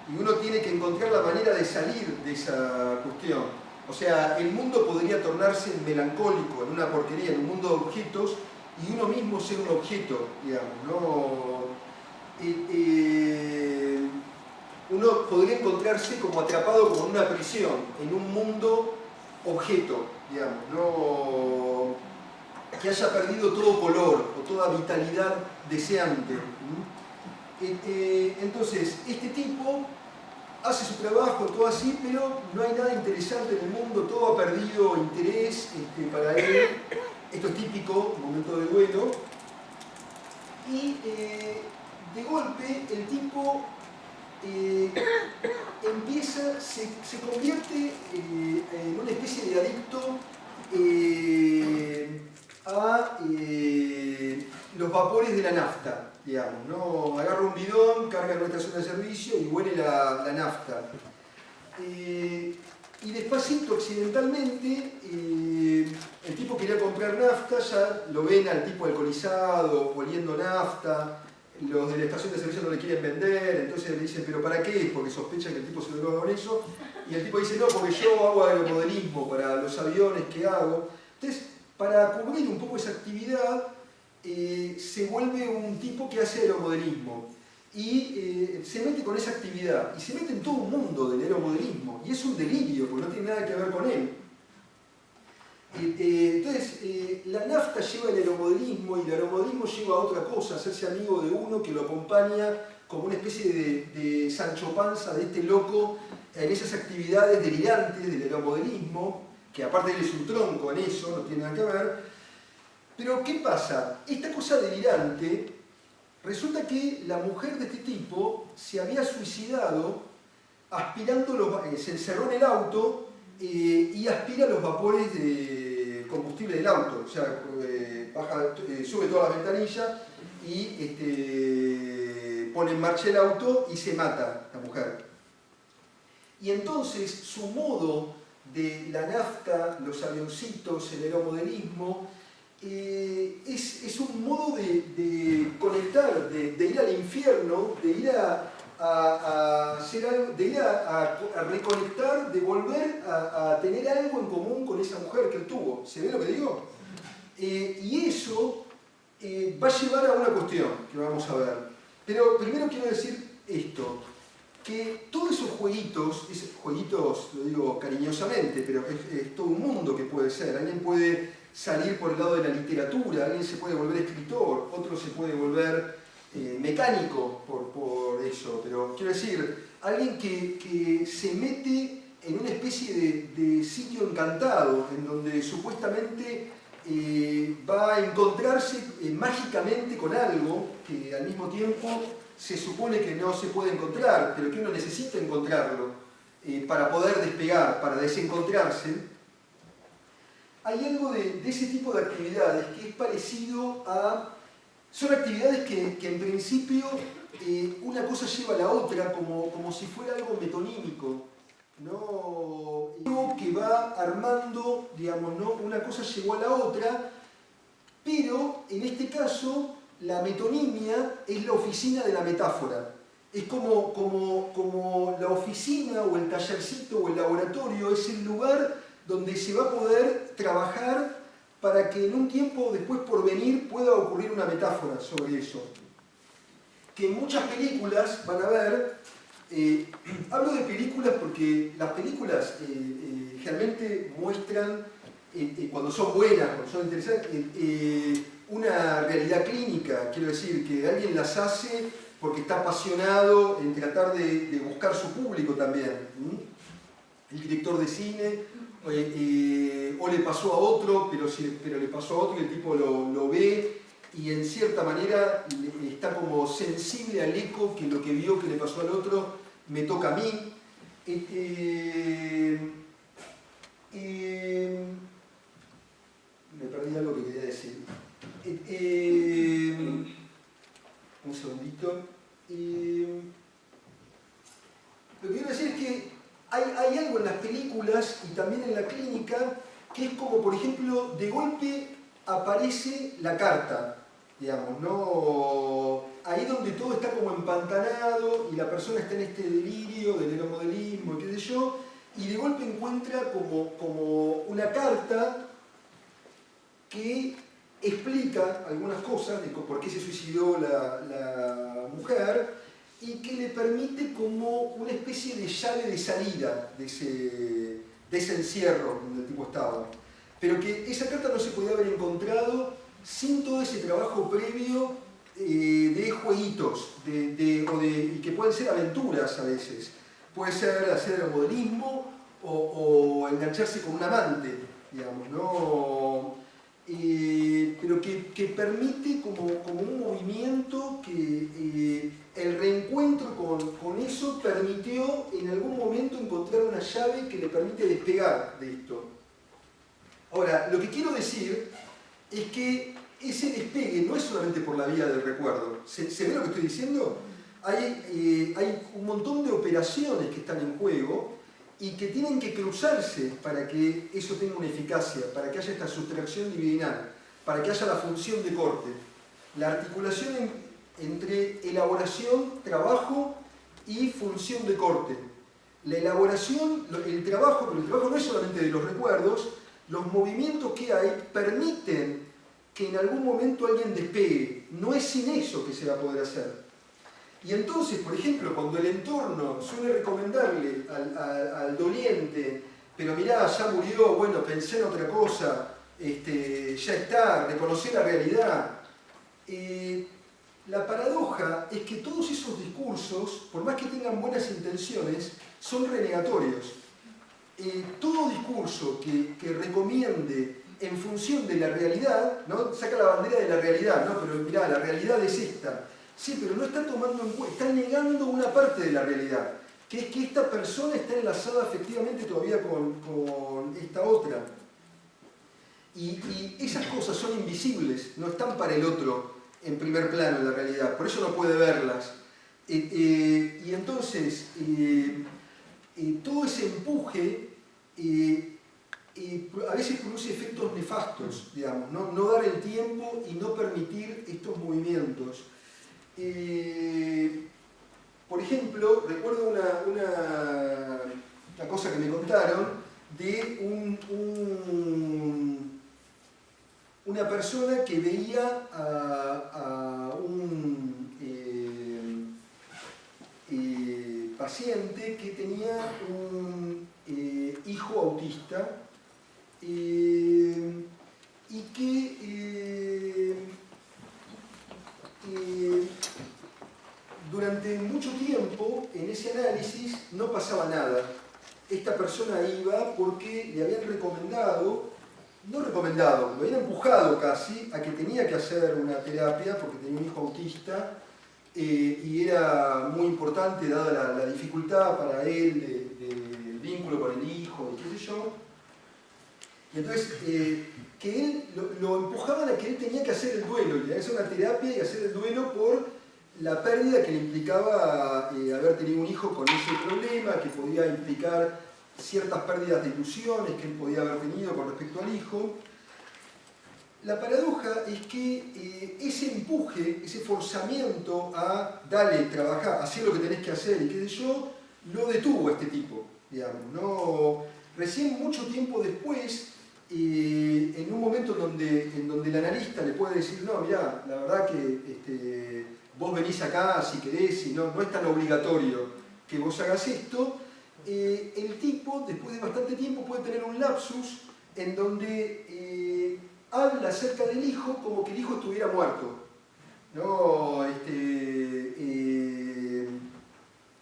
Y uno tiene que encontrar la manera de salir de esa cuestión. O sea, el mundo podría tornarse melancólico, en una porquería, en un mundo de objetos, y uno mismo ser un objeto, digamos, ¿no? Uno podría encontrarse como atrapado como en una prisión, en un mundo objeto, digamos, ¿no? Que haya perdido todo color o toda vitalidad deseante. Entonces, este tipo hace su trabajo, todo así, pero no hay nada interesante en el mundo, todo ha perdido interés para él. Esto es típico, momento de duelo. Y de golpe el tipo se convierte en una especie de adicto a los vapores de la nafta, digamos, ¿no? Agarra un bidón, carga en una estación de servicio y huele la nafta. Y despacito, accidentalmente, el tipo quería comprar nafta, ya lo ven al tipo alcoholizado, oliendo nafta, los de la estación de servicio no le quieren vender, entonces le dicen, ¿pero para qué? Porque sospechan que el tipo se lo droga con eso, y el tipo dice, no, porque yo hago aeromodelismo para los aviones que hago. Entonces, para cubrir un poco esa actividad, se vuelve un tipo que hace aeromodelismo. Y se mete con esa actividad, y se mete en todo un mundo del aeromodelismo, y es un delirio, porque no tiene nada que ver con él. Entonces, la nafta lleva el aeromodelismo, y el aeromodelismo lleva a otra cosa, a hacerse amigo de uno que lo acompaña como una especie de Sancho Panza de este loco en esas actividades delirantes del aeromodelismo, que aparte él es un tronco en eso, no tiene nada que ver. Pero, ¿qué pasa? Esta cosa delirante, resulta que la mujer de este tipo se había suicidado aspirando se encerró en el auto y aspira los vapores de combustible del auto. O sea, sube todas las ventanillas y pone en marcha el auto y se mata la mujer. Y entonces su modo de la nafta, los avioncitos, el aeromodelismo, es un modo de conectar, de ir al infierno, de ir a hacer algo, de ir a reconectar, de volver a tener algo en común con esa mujer que él tuvo. ¿Se ve lo que digo? Y eso va a llevar a una cuestión que vamos a ver. Pero primero quiero decir esto, que todos esos jueguitos, lo digo cariñosamente, pero es todo un mundo que puede ser. Alguien puede salir por el lado de la literatura, alguien se puede volver escritor, otro se puede volver mecánico por eso, pero quiero decir, alguien que se mete en una especie de sitio encantado, en donde supuestamente va a encontrarse mágicamente con algo que al mismo tiempo se supone que no se puede encontrar, pero que uno necesita encontrarlo para poder despegar, para desencontrarse. Hay algo de ese tipo de actividades que es parecido a... Son actividades que en principio una cosa lleva a la otra como si fuera algo metonímico, ¿no? Algo que va armando, digamos, ¿no? Una cosa llevó a la otra, pero en este caso la metonimia es la oficina de la metáfora. Es como la oficina o el tallercito o el laboratorio, es el lugar donde se va a poder trabajar para que en un tiempo después por venir pueda ocurrir una metáfora sobre eso. Que en muchas películas van a ver, hablo de películas porque las películas realmente muestran, cuando son buenas, cuando son interesantes, una realidad clínica, quiero decir, que alguien las hace porque está apasionado en tratar de buscar su público también. El director de cine, o le pasó a otro, pero le pasó a otro y el tipo lo ve y en cierta manera está como sensible al eco que lo que vio que le pasó al otro me toca a mí. Me perdí algo que quería decir. Un segundito. Lo que quiero decir es que hay algo en las películas y también en la clínica que es como, por ejemplo, de golpe aparece la carta, digamos, ¿no? Ahí donde todo está como empantanado y la persona está en este delirio del neuromodelismo, qué sé yo, y de golpe encuentra como una carta que explica algunas cosas de por qué se suicidó la mujer y que le permite como una especie de llave de salida de ese encierro donde el tipo estaba. Pero que esa carta no se podía haber encontrado sin todo ese trabajo previo de jueguitos, y que pueden ser aventuras a veces. Puede ser hacer el modelismo o engancharse con un amante, digamos, ¿no? Pero que permite como un movimiento que el reencuentro con eso permitió en algún momento encontrar una llave que le permite despegar de esto. Ahora, lo que quiero decir es que ese despegue no es solamente por la vía del recuerdo. ¿Se ve lo que estoy diciendo? Hay un montón de operaciones que están en juego y que tienen que cruzarse para que eso tenga una eficacia, para que haya esta sustracción libidinal, para que haya la función de corte. La articulación entre elaboración, trabajo y función de corte. La elaboración, el trabajo, pero el trabajo no es solamente de los recuerdos, los movimientos que hay permiten que en algún momento alguien despegue. No es sin eso que se va a poder hacer. Y entonces, por ejemplo, cuando el entorno suele recomendarle al doliente, pero mirá, ya murió, bueno, pensé en otra cosa, ya está, reconocí la realidad. La paradoja es que todos esos discursos, por más que tengan buenas intenciones, son renegatorios. Todo discurso que recomiende en función de la realidad, ¿no? Saca la bandera de la realidad, ¿no? Pero mirá, la realidad es esta. Sí, pero no está tomando en cuenta, está negando una parte de la realidad, que es que esta persona está enlazada efectivamente todavía con esta otra. Y esas cosas son invisibles, no están para el otro en primer plano en la realidad, por eso no puede verlas. Y entonces, todo ese empuje a veces produce efectos nefastos, digamos, no dar el tiempo y no permitir estos movimientos. Por ejemplo, recuerdo una cosa que me contaron de una persona que veía a un paciente que tenía un hijo autista y que durante mucho tiempo en ese análisis no pasaba nada. Esta persona iba porque le habían lo habían empujado casi a que tenía que hacer una terapia porque tenía un hijo autista y era muy importante dada la dificultad para él del vínculo con el hijo y qué sé yo. Y entonces que él lo empujaban a que él tenía que hacer el duelo, y tenía que hacer una terapia y hacer el duelo por la pérdida que le implicaba haber tenido un hijo con ese problema, que podía implicar ciertas pérdidas de ilusiones que él podía haber tenido con respecto al hijo. La paradoja es que ese empuje, ese forzamiento a dale, trabajar, hacer lo que tenés que hacer y qué sé yo, lo detuvo a este tipo, digamos, ¿no? Recién mucho tiempo después en un momento en donde el analista le puede decir, no, mirá, la verdad que vos venís acá si querés y no es tan obligatorio que vos hagas esto, el tipo, después de bastante tiempo, puede tener un lapsus en donde habla acerca del hijo como que el hijo estuviera muerto. No,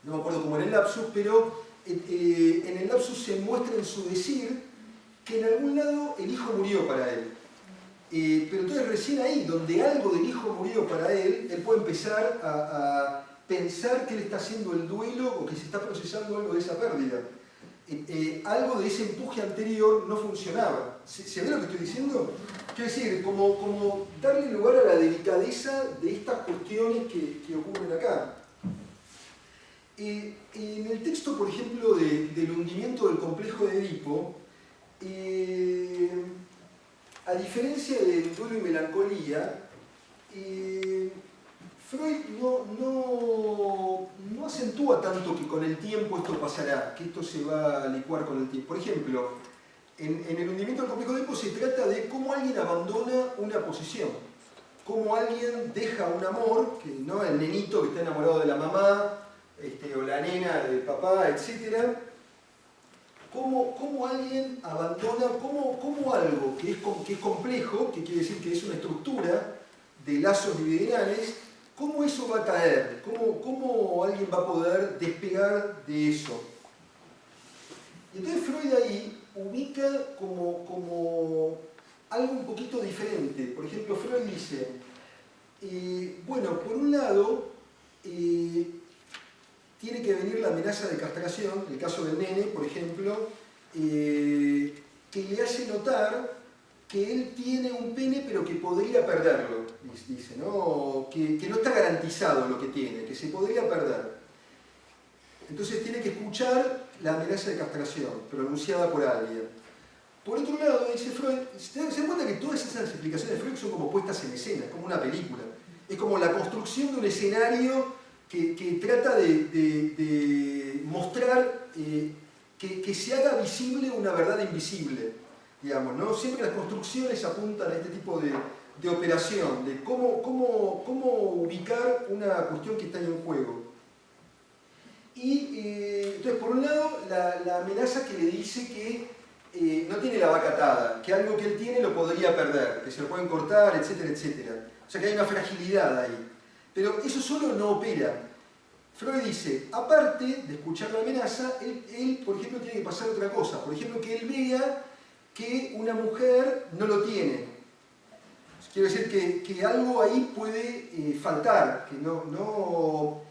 no me acuerdo cómo era el lapsus, pero en el lapsus se muestra en su decir que en algún lado el hijo murió para él. Pero entonces recién ahí, donde algo del hijo murió para él, él puede empezar a pensar que él está haciendo el duelo o que se está procesando algo de esa pérdida. Algo de ese empuje anterior no funcionaba. ¿Se ve lo que estoy diciendo? Quiero decir, como darle lugar a la delicadeza de estas cuestiones que ocurren acá. En el texto, por ejemplo, del hundimiento del complejo de Edipo, a diferencia del duelo y melancolía, Freud no acentúa tanto que con el tiempo esto pasará, que esto se va a licuar con el tiempo. Por ejemplo, en el hundimiento del complejo de Edipo se trata de cómo alguien abandona una posición, cómo alguien deja un amor, que, ¿no? El nenito que está enamorado de la mamá, o la nena del papá, etc. Cómo alguien abandona, cómo algo que es complejo, que quiere decir que es una estructura de lazos libidinales, cómo eso va a caer, cómo alguien va a poder despegar de eso. Y entonces Freud ahí ubica como algo un poquito diferente. Por ejemplo, Freud dice, bueno, por un lado, tiene que venir la amenaza de castración, el caso del nene, por ejemplo, que le hace notar que él tiene un pene pero que podría perderlo, dice, ¿no? Que no está garantizado lo que tiene, que se podría perder. Entonces tiene que escuchar la amenaza de castración, pronunciada por alguien. Por otro lado, dice Freud, se dan cuenta que todas esas explicaciones de Freud son como puestas en escena, como una película. Es como la construcción de un escenario que trata de mostrar que se haga visible una verdad invisible, digamos, ¿no? Siempre las construcciones apuntan a este tipo de operación, de cómo ubicar una cuestión que está en juego. Y entonces, por un lado, la amenaza que le dice que no tiene la vaca atada, que algo que él tiene lo podría perder, que se lo pueden cortar, etcétera, etcétera. O sea que hay una fragilidad ahí. Pero eso solo no opera. Freud dice, aparte de escuchar la amenaza, él, por ejemplo, tiene que pasar otra cosa. Por ejemplo, que él vea que una mujer no lo tiene. Quiero decir que algo ahí puede faltar, que no...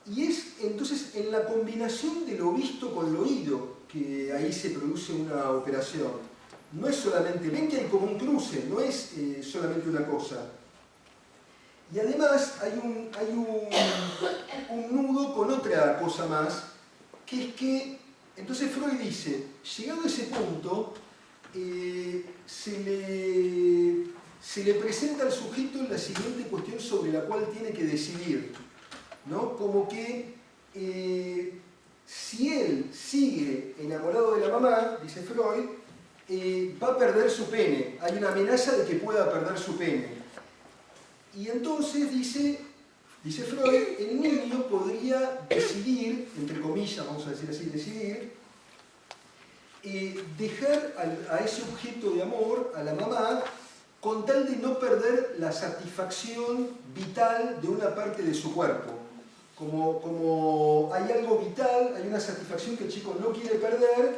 Y es entonces en la combinación de lo visto con lo oído que ahí se produce una operación. No es solamente, ven que hay como un cruce, no es solamente una cosa. Y además hay un nudo con otra cosa más, que es que, entonces Freud dice, llegado a ese punto, se le presenta al sujeto la siguiente cuestión sobre la cual tiene que decidir, ¿no? Como que si él sigue enamorado de la mamá, dice Freud, va a perder su pene. Hay una amenaza de que pueda perder su pene. Y entonces, dice Freud, el niño podría decidir, entre comillas, vamos a decir así, decidir, dejar a ese objeto de amor, a la mamá, con tal de no perder la satisfacción vital de una parte de su cuerpo. Como hay algo vital, hay una satisfacción que el chico no quiere perder,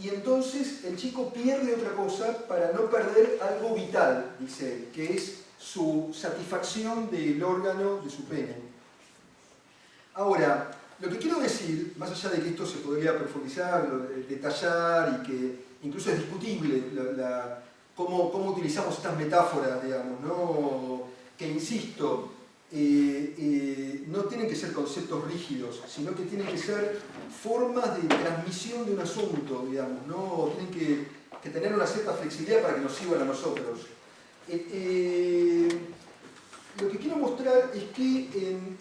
y entonces el chico pierde otra cosa para no perder algo vital, dice él, que es su satisfacción del órgano de su pene. Ahora, lo que quiero decir, más allá de que esto se podría profundizar, detallar y que incluso es discutible cómo utilizamos estas metáforas, digamos, ¿no? Que insisto, no tienen que ser conceptos rígidos, sino que tienen que ser formas de transmisión de un asunto, digamos, ¿no? Tienen que tener una cierta flexibilidad para que nos sirvan a nosotros. Lo que quiero mostrar es que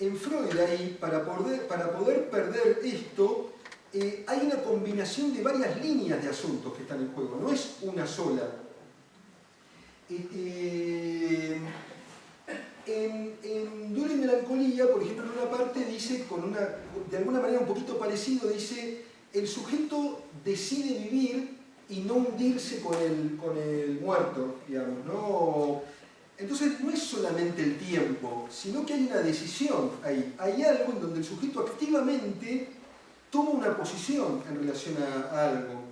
en Freud ahí, para poder perder esto, hay una combinación de varias líneas de asuntos que están en juego, no es una sola. En Duelo y Melancolía, por ejemplo, en una parte dice, de alguna manera un poquito parecido, dice, el sujeto decide vivir y no hundirse con el muerto, digamos, ¿no? Entonces no es solamente el tiempo, sino que hay una decisión ahí. Hay algo en donde el sujeto activamente toma una posición en relación a algo.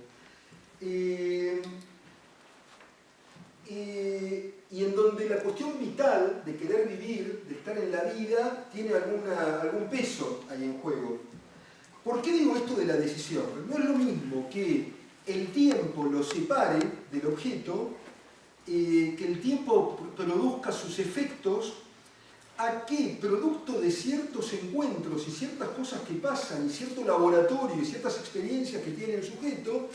Y en donde la cuestión vital de querer vivir, de estar en la vida, tiene algún peso ahí en juego. ¿Por qué digo esto de la decisión? No es lo mismo que el tiempo lo separe del objeto, que el tiempo produzca sus efectos, a que producto de ciertos encuentros y ciertas cosas que pasan, y cierto laboratorio y ciertas experiencias que tiene el sujeto,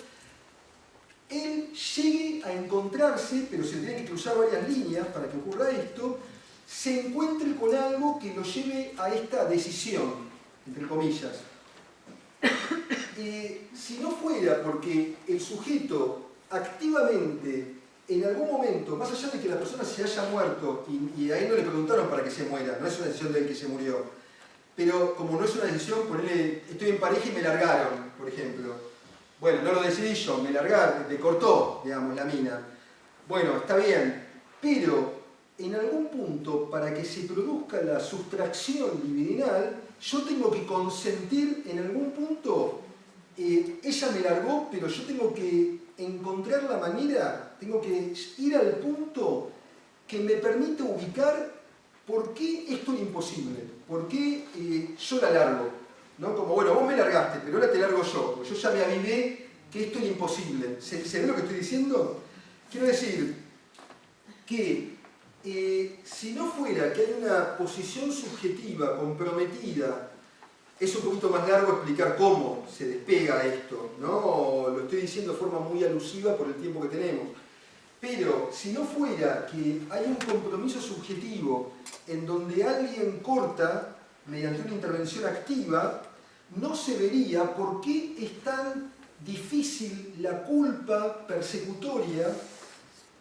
él llegue a encontrarse, pero se tienen que cruzar varias líneas para que ocurra esto, se encuentre con algo que lo lleve a esta decisión, entre comillas. Si no fuera porque el sujeto activamente, en algún momento, más allá de que la persona se haya muerto, y a él no le preguntaron para que se muera, no es una decisión de él que se murió, pero como no es una decisión, ponele, estoy en pareja y me largaron, por ejemplo. Bueno, no lo decidí yo, me largaron, te cortó, digamos, la mina. Bueno, está bien, pero en algún punto, para que se produzca la sustracción libidinal, yo tengo que consentir en algún punto, ella me largó, pero yo tengo que encontrar la manera, tengo que ir al punto que me permita ubicar por qué esto es imposible, por qué yo la largo. ¿No? Como, bueno, vos me largaste, pero ahora te largo yo, porque yo ya me avivé que esto es imposible. ¿Se ve lo que estoy diciendo? Quiero decir que si no fuera que hay una posición subjetiva comprometida, es un poquito más largo explicar cómo se despega esto, ¿no? Lo estoy diciendo de forma muy alusiva por el tiempo que tenemos. Pero si no fuera que hay un compromiso subjetivo en donde alguien corta mediante una intervención activa, no se vería por qué es tan difícil la culpa persecutoria,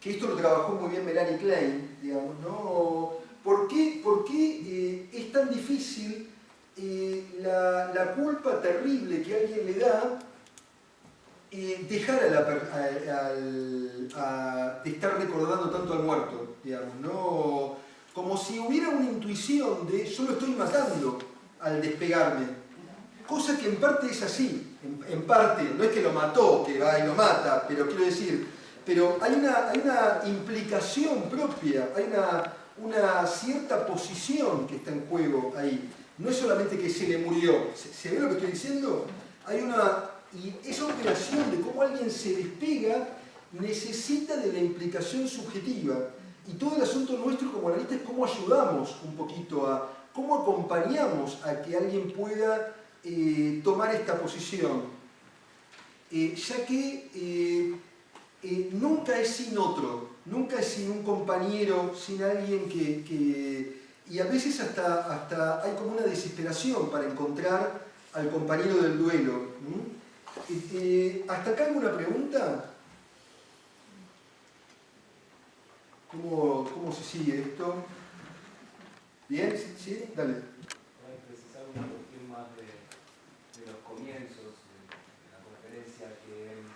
que esto lo trabajó muy bien Melanie Klein, digamos, ¿no? ¿Por qué es tan difícil la culpa terrible que alguien le da dejar de estar recordando tanto al muerto, digamos, ¿no? Como si hubiera una intuición de yo lo estoy matando al despegarme, cosa que en parte es así, en parte, no es que lo mató, que va y lo mata, pero quiero decir, pero hay una implicación propia, hay una cierta posición que está en juego ahí, no es solamente que se le murió, ¿se ve lo que estoy diciendo? Y esa operación de cómo alguien se despega necesita de la implicación subjetiva. Y todo el asunto nuestro como analistas es cómo ayudamos un poquito cómo acompañamos a que alguien pueda tomar esta posición. Ya que nunca es sin otro, nunca es sin un compañero, sin alguien y a veces hasta hay como una desesperación para encontrar al compañero del duelo. ¿Hasta acá alguna pregunta? ¿Cómo se sigue esto? ¿Bien? ¿Sí? Dale. Para precisar una cuestión más de los comienzos de la conferencia, que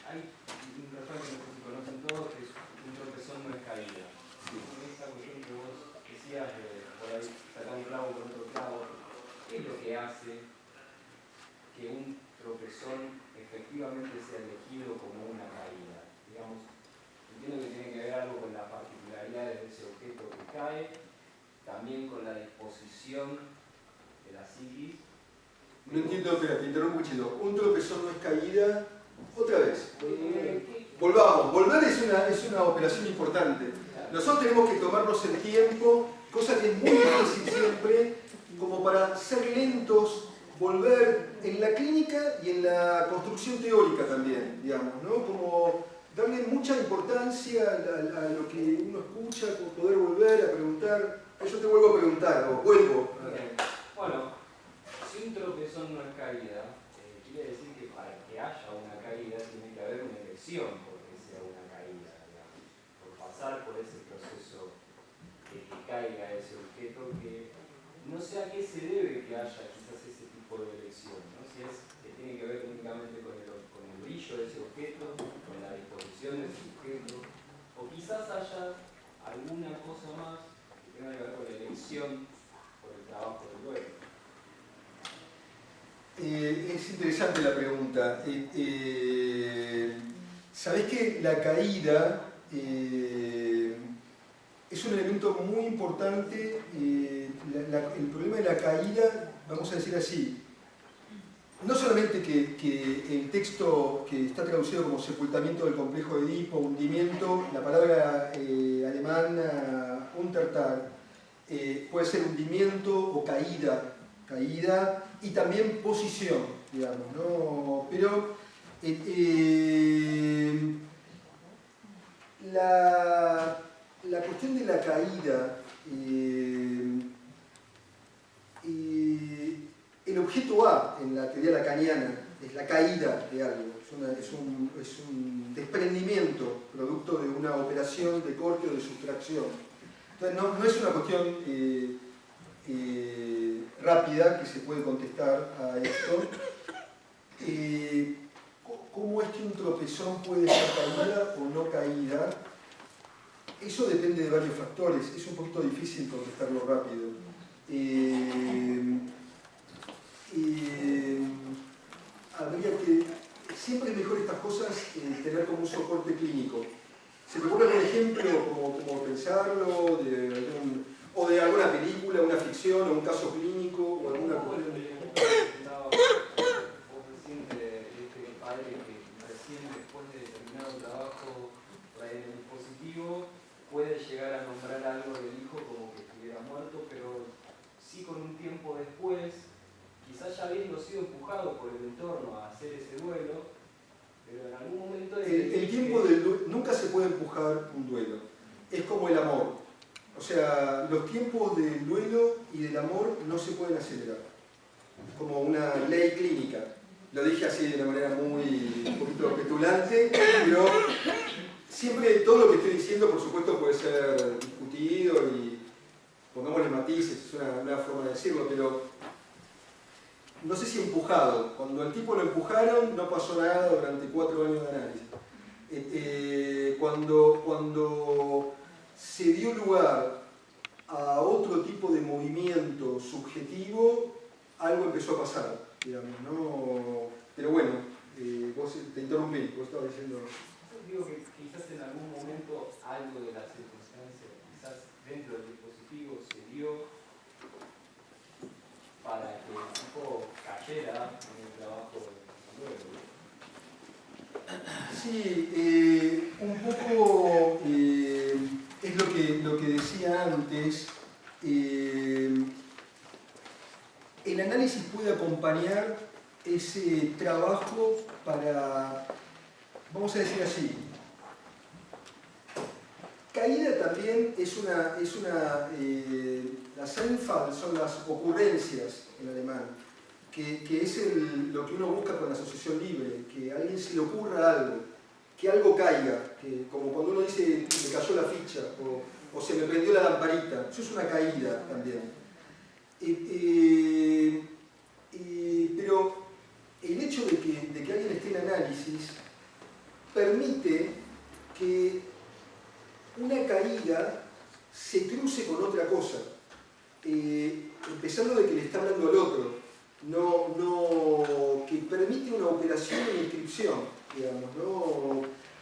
hay un refrán que no sé si conocen todos, que es un tropezón no es caída. Sí. Esa cuestión que vos decías de por ahí sacar un clavo con otro clavo, ¿qué es lo que hace que un tropezón efectivamente sea elegido como una caída? Digamos, entiendo que tiene que ver algo con las particularidades de ese objeto que cae, también con la disposición de la psiquis. No entiendo, espera, te interrumpo un poquito. Un tropezón no es caída. Otra vez. Volvamos. Volver es una operación importante. Nosotros tenemos que tomarnos el tiempo, cosa que es muy difícil siempre, como para ser lentos, volver en la clínica y en la construcción teórica también, digamos, ¿no? Como darle mucha importancia a lo que uno escucha, poder volver a preguntar. Yo te vuelvo a preguntar, o vuelvo. Bueno, si un tropezón no es caída, quiere decir que para que haya una caída tiene que haber una elección porque sea una caída, digamos. ese proceso de que caiga ese objeto, que no sé a qué se debe que haya quizás ese tipo de elección, ¿no? Si es que tiene que ver únicamente con el brillo de ese objeto, con la disposición de ese objeto, o quizás haya alguna cosa más que tenga que ver con la elección por el trabajo del dueño. Es interesante la pregunta. Sabés que la caída es un elemento muy importante. El problema de la caída, vamos a decir así, no solamente que el texto que está traducido como sepultamiento del complejo de Edipo, hundimiento, la palabra alemana Untertal, puede ser hundimiento o caída, y también posición, digamos, ¿no? Pero la cuestión de la caída, el objeto A en la teoría lacaniana es la caída de algo, es un desprendimiento producto de una operación de corte o de sustracción. Entonces no es una cuestión rápida que se puede contestar a esto. ¿Cómo es que un tropezón puede ser caída o no caída? Eso depende de varios factores, es un poquito difícil contestarlo rápido. Habría que, siempre es mejor estas cosas tener como un soporte clínico. Se me ocurre un ejemplo, como pensarlo, o de alguna película, una ficción, o un caso clínico, o alguna cuestión. Padre que recién después de determinado trabajo en el dispositivo puede llegar a nombrar algo del hijo como que estuviera muerto, pero sí con un tiempo después, quizás ya habiendo sido empujado por el entorno a hacer ese duelo, pero en algún momento... El tiempo del duelo, nunca se puede empujar un duelo, es como el amor. O sea, los tiempos del duelo y del amor no se pueden acelerar, como una ley clínica. Lo dije así de una manera un poquito petulante, pero siempre todo lo que estoy diciendo, por supuesto, puede ser discutido y pongámosle matices, es una forma de decirlo, pero no sé si empujado. Cuando al tipo lo empujaron, no pasó nada durante 4 años de análisis. Cuando se dio lugar a otro tipo de movimiento subjetivo, algo empezó a pasar, digamos, ¿no? Pero bueno, vos te interrumpí, vos estabas diciendo... Yo digo que quizás en algún momento algo de las circunstancias, quizás dentro del dispositivo se dio para que el tipo cayera en el trabajo de Sí, un poco es lo que decía antes. El análisis puede acompañar ese trabajo para, vamos a decir así, caída también las Einfall son las ocurrencias en alemán, que es lo que uno busca con la asociación libre, que a alguien se le ocurra algo, que algo caiga, que, como cuando uno dice me cayó la ficha o se me prendió la lamparita, eso es una caída también. Pero el hecho de que alguien esté en análisis permite que una caída se cruce con otra cosa, empezando de que le está hablando al otro, que permite una operación de inscripción, digamos,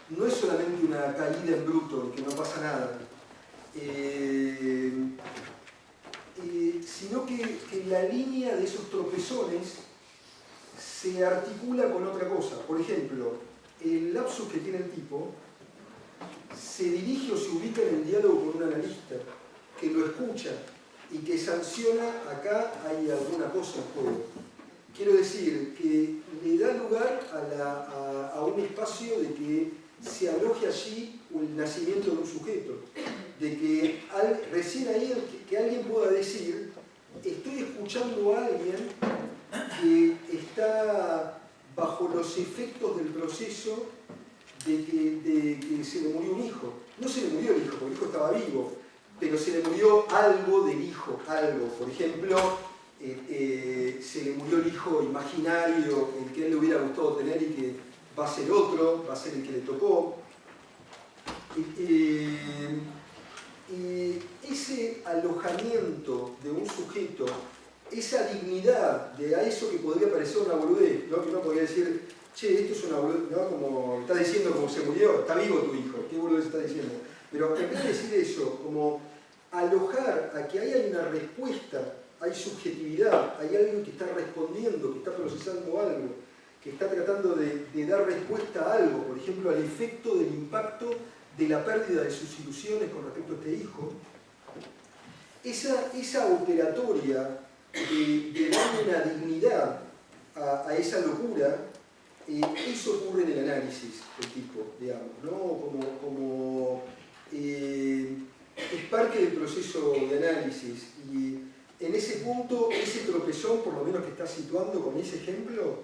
no es solamente una caída en bruto, que no pasa nada, sino que la línea de esos tropezones se articula con otra cosa. Por ejemplo, el lapsus que tiene el tipo se dirige o se ubica en el diálogo con un analista que lo escucha y que sanciona, acá hay alguna cosa en juego. Quiero decir, que le da lugar a un espacio de que se aloje allí el nacimiento de un sujeto, de que recién ahí que alguien pueda decir, estoy escuchando a alguien que está bajo los efectos del proceso de que se le murió un hijo. No se le murió el hijo, porque el hijo estaba vivo, pero se le murió algo del hijo, algo. Por ejemplo, se le murió el hijo imaginario, el que a él le hubiera gustado tener y que va a ser otro, va a ser el que le tocó. Ese alojamiento de un sujeto, esa dignidad de a eso que podría parecer una boludez, ¿no? Que uno podría decir, che, esto es una boludez, ¿no? Como está diciendo como se murió, está vivo tu hijo, ¿qué boludez está diciendo? Pero en vez de decir eso, como alojar a que ahí hay una respuesta, hay subjetividad, hay alguien que está respondiendo, que está procesando algo, que está tratando de dar respuesta a algo, por ejemplo, al efecto del impacto de la pérdida de sus ilusiones con respecto a este hijo, esa operatoria de darle una dignidad a esa locura, eso ocurre en el análisis del tipo, digamos, ¿no? Es parte del proceso de análisis, y en ese punto, ese tropezón, por lo menos que está situando con ese ejemplo,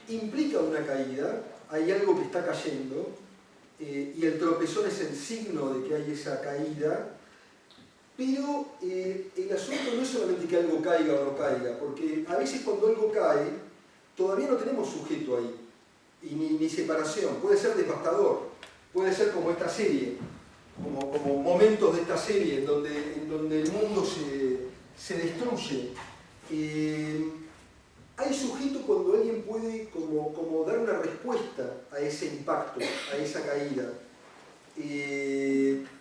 implica una caída, hay algo que está cayendo, y el tropezón es el signo de que hay esa caída, pero el asunto no es solamente que algo caiga o no caiga, porque a veces cuando algo cae, todavía no tenemos sujeto ahí, y ni separación, puede ser devastador, puede ser como esta serie, como momentos de esta serie en donde el mundo se destruye. Hay sujeto cuando alguien puede como dar una respuesta a ese impacto, a esa caída.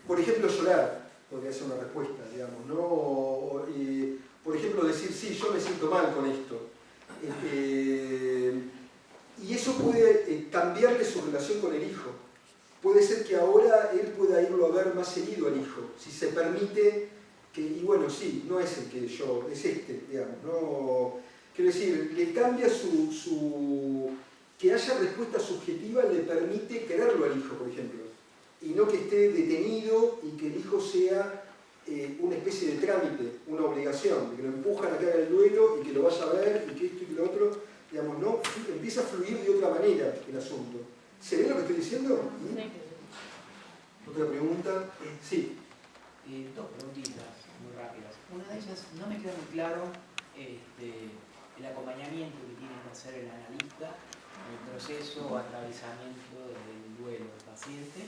Por ejemplo, llorar podría ser una respuesta, digamos, ¿no? Por ejemplo, decir, sí, yo me siento mal con esto. Y eso puede cambiarle su relación con el hijo. Puede ser que ahora él pueda irlo a ver más seguido al hijo, si se permite que, y bueno, sí, no es el que yo, es este, digamos, ¿no? Quiero decir, le cambia que haya respuesta subjetiva le permite quererlo al hijo, por ejemplo, y no que esté detenido y que el hijo sea una especie de trámite, una obligación, de que lo empujan a que haga el duelo y que lo vaya a ver y que esto y que lo otro, digamos, no, empieza a fluir de otra manera el asunto. ¿Se ve lo que estoy diciendo? Sí. ¿Otra pregunta? Sí. Dos preguntitas muy rápidas. Una de ellas, no me queda muy claro el acompañamiento que tiene que hacer el analista en el proceso o atravesamiento del duelo del paciente.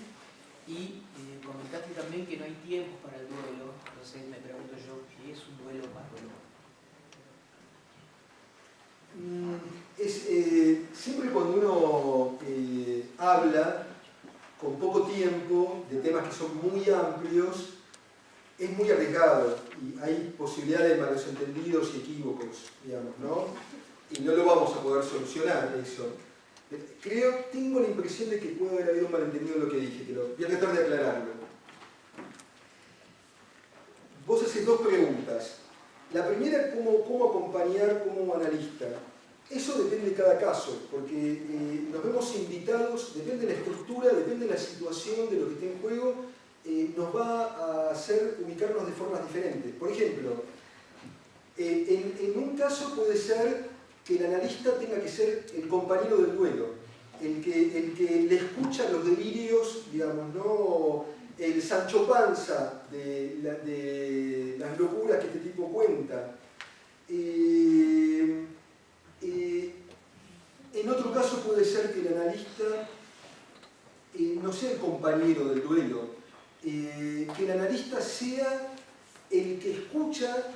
Y comentaste también que no hay tiempo para el duelo, entonces me pregunto yo, ¿qué es un duelo patológico? Siempre cuando uno habla con poco tiempo de temas que son muy amplios, es muy arriesgado y hay posibilidad de malos entendidos y equívocos, digamos, ¿no? Y no lo vamos a poder solucionar eso. Tengo la impresión de que puede haber habido un malentendido en lo que dije, pero voy a tratar de aclararlo. Vos haces dos preguntas. La primera, ¿cómo acompañar como analista? Eso depende de cada caso, porque nos vemos invitados, depende de la estructura, depende de la situación, de lo que esté en juego, nos va a hacer ubicarnos de formas diferentes. Por ejemplo, en un caso puede ser que el analista tenga que ser el compañero del duelo, el que le escucha los delirios, digamos, ¿no? El Sancho Panza de las locuras que este tipo cuenta. En otro caso puede ser que el analista no sea el compañero del duelo, que el analista sea el que escucha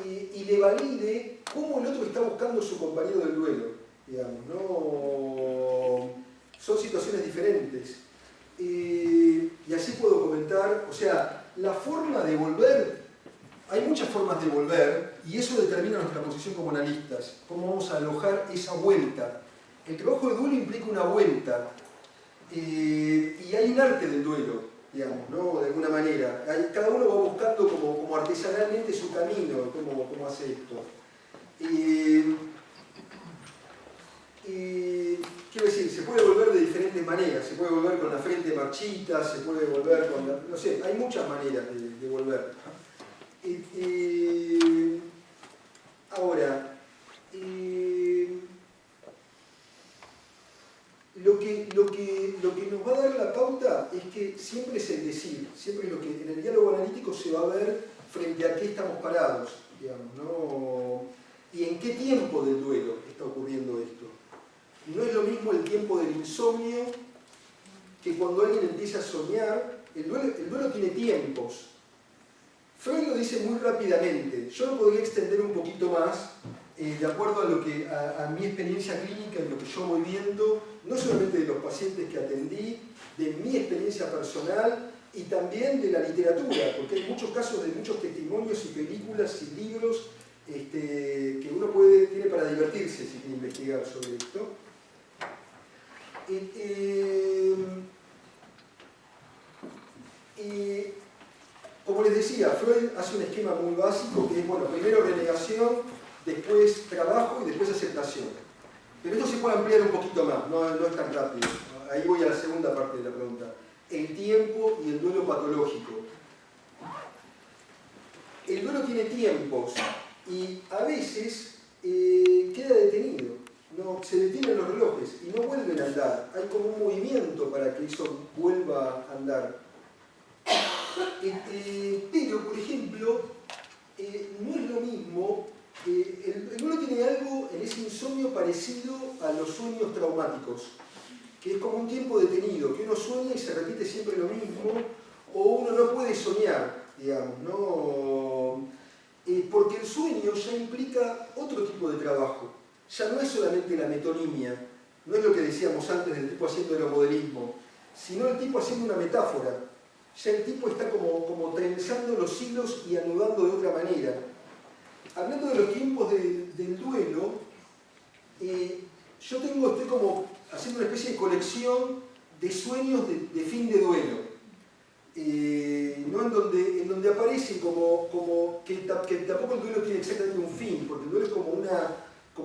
y le valide cómo el otro está buscando su compañero del duelo, digamos, ¿no? Son situaciones diferentes. Y así puedo comentar, o sea, la forma de volver, hay muchas formas de volver y eso determina nuestra posición como analistas, cómo vamos a alojar esa vuelta. El trabajo de duelo implica una vuelta y hay un arte del duelo, digamos, ¿no? De alguna manera. Cada uno va buscando como artesanalmente su camino, cómo hace esto. Quiero decir, se puede volver de diferentes maneras, se puede volver con la frente marchita, se puede volver con no sé, hay muchas maneras de volver. Ahora, lo que nos va a dar la pauta es que siempre es el decir, siempre es lo que en el diálogo analítico se va a ver frente a qué estamos parados, digamos, ¿no? Y en qué tiempo del duelo está ocurriendo esto. No es lo mismo el tiempo del insomnio que cuando alguien empieza a soñar. El duelo tiene tiempos. Freud lo dice muy rápidamente. Yo lo podría extender un poquito más, de acuerdo a mi experiencia clínica y lo que yo voy viendo, no solamente de los pacientes que atendí, de mi experiencia personal y también de la literatura, porque hay muchos casos de muchos testimonios y películas y libros que uno tiene para divertirse si quiere investigar sobre esto. Como les decía, Freud hace un esquema muy básico que es, bueno, primero renegación, después trabajo y después aceptación. Pero esto se puede ampliar un poquito más, no es tan rápido. Ahí voy a la segunda parte de la pregunta. El tiempo y el duelo patológico. El duelo tiene tiempos y a veces queda detenido. No, se detienen los relojes y no vuelven a andar. Hay como un movimiento para que eso vuelva a andar. Pero, por ejemplo, no es lo mismo. El duelo tiene algo en ese insomnio parecido a los sueños traumáticos, que es como un tiempo detenido, que uno sueña y se repite siempre lo mismo, o uno no puede soñar, digamos, ¿no? Porque el sueño ya implica otro tipo de trabajo. Ya no es solamente la metonimia, no es lo que decíamos antes del tipo haciendo aeromodelismo, sino el tipo haciendo una metáfora. Ya el tipo está como trenzando los hilos y anudando de otra manera. Hablando de los tiempos del duelo, yo estoy como haciendo una especie de colección de sueños de fin de duelo. ¿No? En donde aparece como que tampoco el duelo tiene exactamente un fin, porque el duelo es como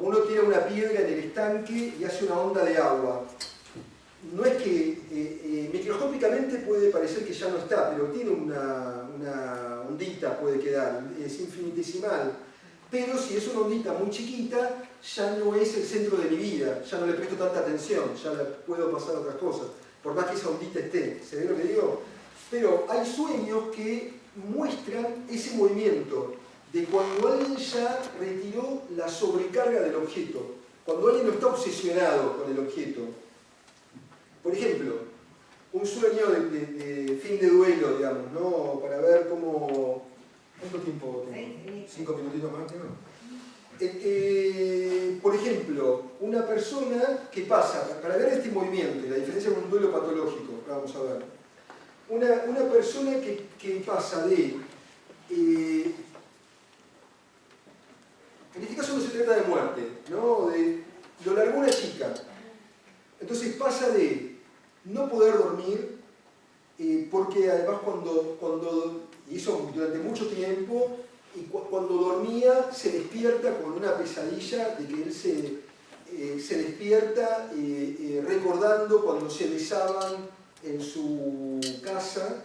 uno tira una piedra en el estanque y hace una onda de agua. No es que microscópicamente puede parecer que ya no está, pero tiene una ondita, puede quedar, es infinitesimal. Pero si es una ondita muy chiquita, ya no es el centro de mi vida, ya no le presto tanta atención, ya puedo pasar a otras cosas, por más que esa ondita esté. ¿Se ve lo que digo? Pero hay sueños que muestran ese movimiento de cuando alguien ya retiró la sobrecarga del objeto, cuando alguien no está obsesionado con el objeto. Por ejemplo, un sueño de fin de duelo, digamos, ¿no? Para ver cómo... ¿Cuánto tiempo tengo? 5 minutitos más, ¿no? Por ejemplo, una persona que pasa, para ver este movimiento y la diferencia con un duelo patológico, vamos a ver. Una persona que pasa de... en este caso no se trata de muerte, ¿no? Lo largó una chica. Entonces pasa de no poder dormir, porque además cuando hizo durante mucho tiempo, y cuando dormía se despierta con una pesadilla de que él se despierta recordando cuando se besaban en su casa,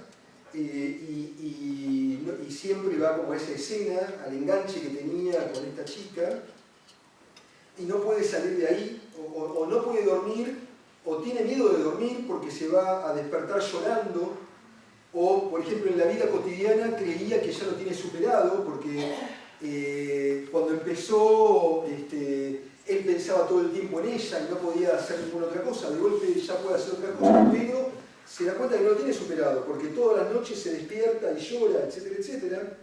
y siempre va como a esa escena, al enganche que tenía con esta chica, y no puede salir de ahí, o no puede dormir, o tiene miedo de dormir porque se va a despertar llorando, o por ejemplo en la vida cotidiana creía que ya lo tiene superado porque cuando empezó él pensaba todo el tiempo en ella y no podía hacer ninguna otra cosa, de golpe ya puede hacer otra cosa, pero se da cuenta que no lo tiene superado porque todas las noches se despierta y llora, etcétera, etcétera.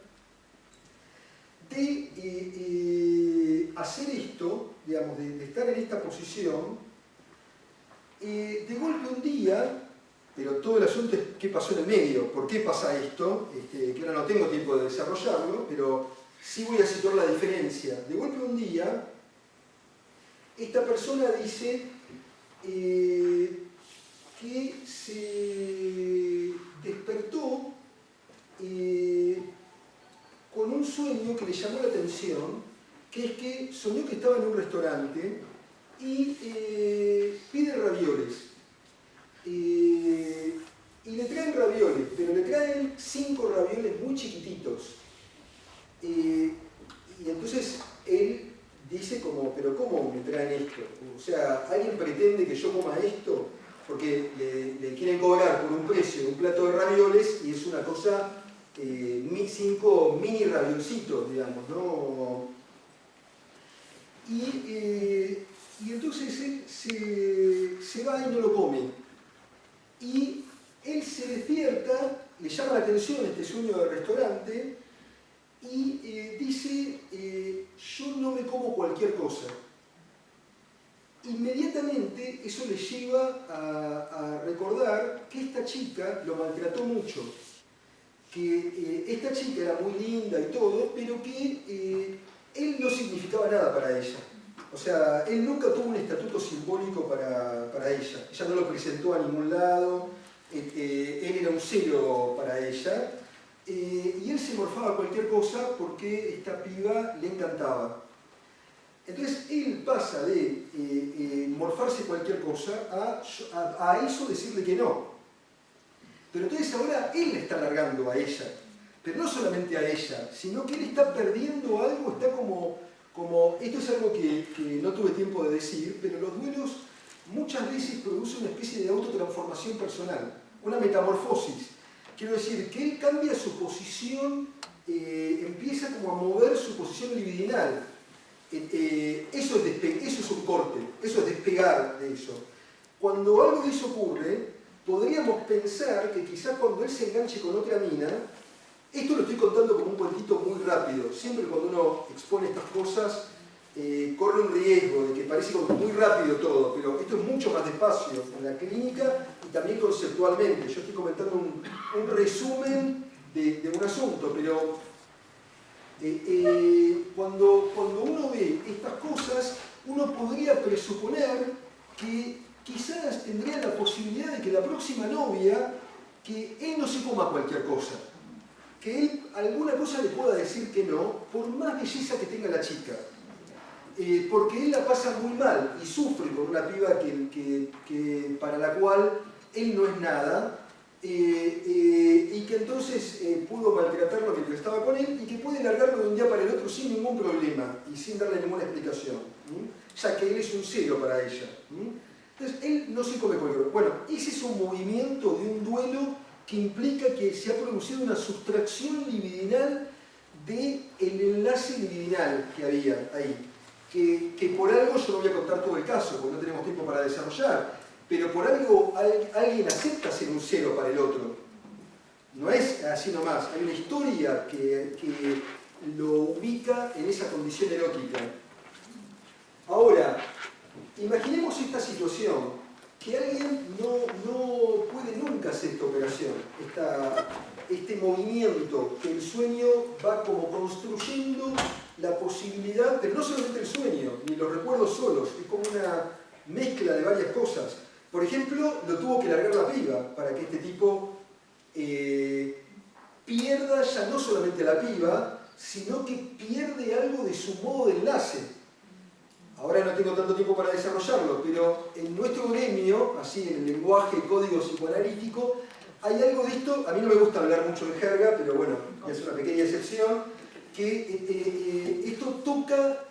De hacer esto, digamos, de estar en esta posición, de golpe un día, pero todo el asunto es qué pasó en el medio, por qué pasa esto, que ahora no tengo tiempo de desarrollarlo, pero sí voy a situar la diferencia. De golpe un día, esta persona dice que se despertó con un sueño que le llamó la atención, que es que soñó que estaba en un restaurante y pide ravioles. Y le traen ravioles, pero le traen 5 ravioles muy chiquititos. Y entonces él dice como, pero ¿cómo me traen esto? O sea, alguien pretende pretende que yo coma esto? Porque le quieren cobrar por un precio de un plato de ravioles y es una cosa, 5 mini raviolcitos, digamos, ¿no? Y entonces él se va y no lo come. Y él se despierta, le llama la atención este sueño del restaurante y dice, yo no me como cualquier cosa. Inmediatamente eso le lleva a recordar que esta chica lo maltrató mucho, que esta chica era muy linda y todo, pero que él no significaba nada para ella. O sea, él nunca tuvo un estatuto simbólico para ella. Ella no lo presentó a ningún lado, él era un cero para ella, y él se morfaba cualquier cosa porque esta piba le encantaba. Entonces él pasa de morfarse cualquier cosa a eso decirle que no. Pero entonces ahora él le está largando a ella, pero no solamente a ella, sino que él está perdiendo algo, está como esto es algo que no tuve tiempo de decir, pero los duelos muchas veces producen una especie de autotransformación personal, una metamorfosis. Quiero decir, que él cambia su posición, empieza como a mover su posición libidinal. Eso es un corte, eso es despegar de eso. Cuando algo de eso ocurre, podríamos pensar que quizás cuando él se enganche con otra mina, esto lo estoy contando como un cuentito muy rápido, siempre cuando uno expone estas cosas corre un riesgo de que parece como muy rápido todo, pero esto es mucho más despacio en la clínica y también conceptualmente. Yo estoy comentando un resumen de un asunto, pero cuando uno ve estas cosas, uno podría presuponer que quizás tendría la posibilidad de que la próxima novia, que él no se coma cualquier cosa, que él alguna cosa le pueda decir que no, por más belleza que tenga la chica. Porque él la pasa muy mal y sufre con una piba que para la cual él no es nada, y que entonces pudo maltratarlo mientras estaba con él y que puede largarlo de un día para el otro sin ningún problema y sin darle ninguna explicación, ya que él es un cero para ella. Entonces él no se come cualquier cosa. Bueno, ese es un movimiento de un duelo que implica que se ha producido una sustracción libidinal del enlace libidinal que había ahí. Que por algo, yo no voy a contar todo el caso porque no tenemos tiempo para desarrollar, pero por algo alguien acepta ser un cero para el otro. No es así nomás, hay una historia que lo ubica en esa condición erótica. Ahora, imaginemos esta situación, que alguien no puede nunca hacer esta operación, este movimiento, que el sueño va como construyendo la posibilidad, pero no solamente el sueño, ni los recuerdos solos, es como una mezcla de varias cosas. Por ejemplo, lo tuvo que largar la piba para que este tipo pierda ya no solamente la piba, sino que pierde algo de su modo de enlace. Ahora no tengo tanto tiempo para desarrollarlo, pero en nuestro gremio, así en el lenguaje código psicoanalítico, hay algo de esto, a mí no me gusta hablar mucho de jerga, pero bueno, es una pequeña excepción, que esto toca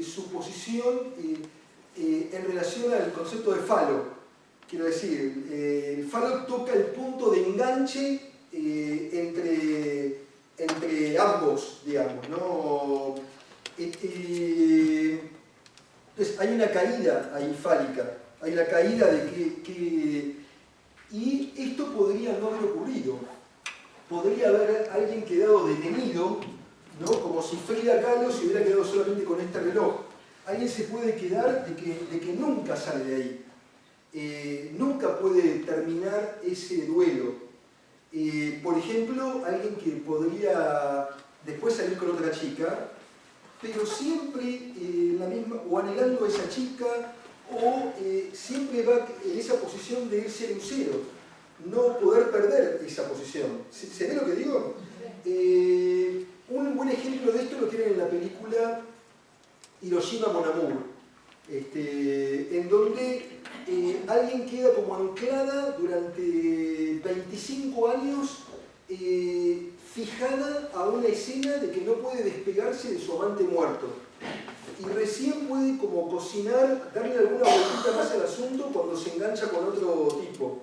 su posición en relación al concepto de falo. Quiero decir, el falo toca el punto de enganche entre ambos, digamos, ¿no? Entonces hay una caída ahí fálica, hay una caída de que y esto podría no haber ocurrido. Podría haber alguien quedado detenido, ¿no? Como si Frida Kahlo se hubiera quedado solamente con este reloj. Alguien se puede quedar de que nunca sale de ahí. Nunca puede terminar ese duelo. Por ejemplo, alguien que podría después salir con otra chica, pero siempre la misma, o anhelando a esa chica, o siempre va en esa posición de ser un cero, no poder perder esa posición. ¿Se ve lo que digo? Un buen ejemplo de esto lo tienen en la película Hiroshima Mon Amour, en donde alguien queda como anclada durante 25 años fijada a una escena de que no puede despegarse de su amante muerto. y recién puede como cocinar, darle alguna vueltita más al asunto cuando se engancha con otro tipo.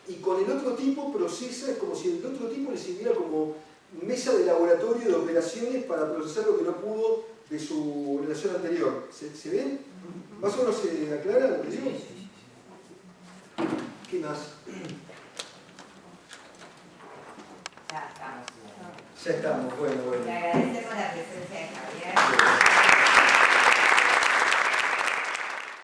Y con el otro tipo procesa, es como si el otro tipo le sirviera como mesa de laboratorio de operaciones para procesar lo que no pudo de su relación anterior. ¿Se ven? ¿Más o menos se aclara lo que digo? ¿Qué más? Ya estamos. Ya estamos, bueno. Le agradecemos la presencia de Javier.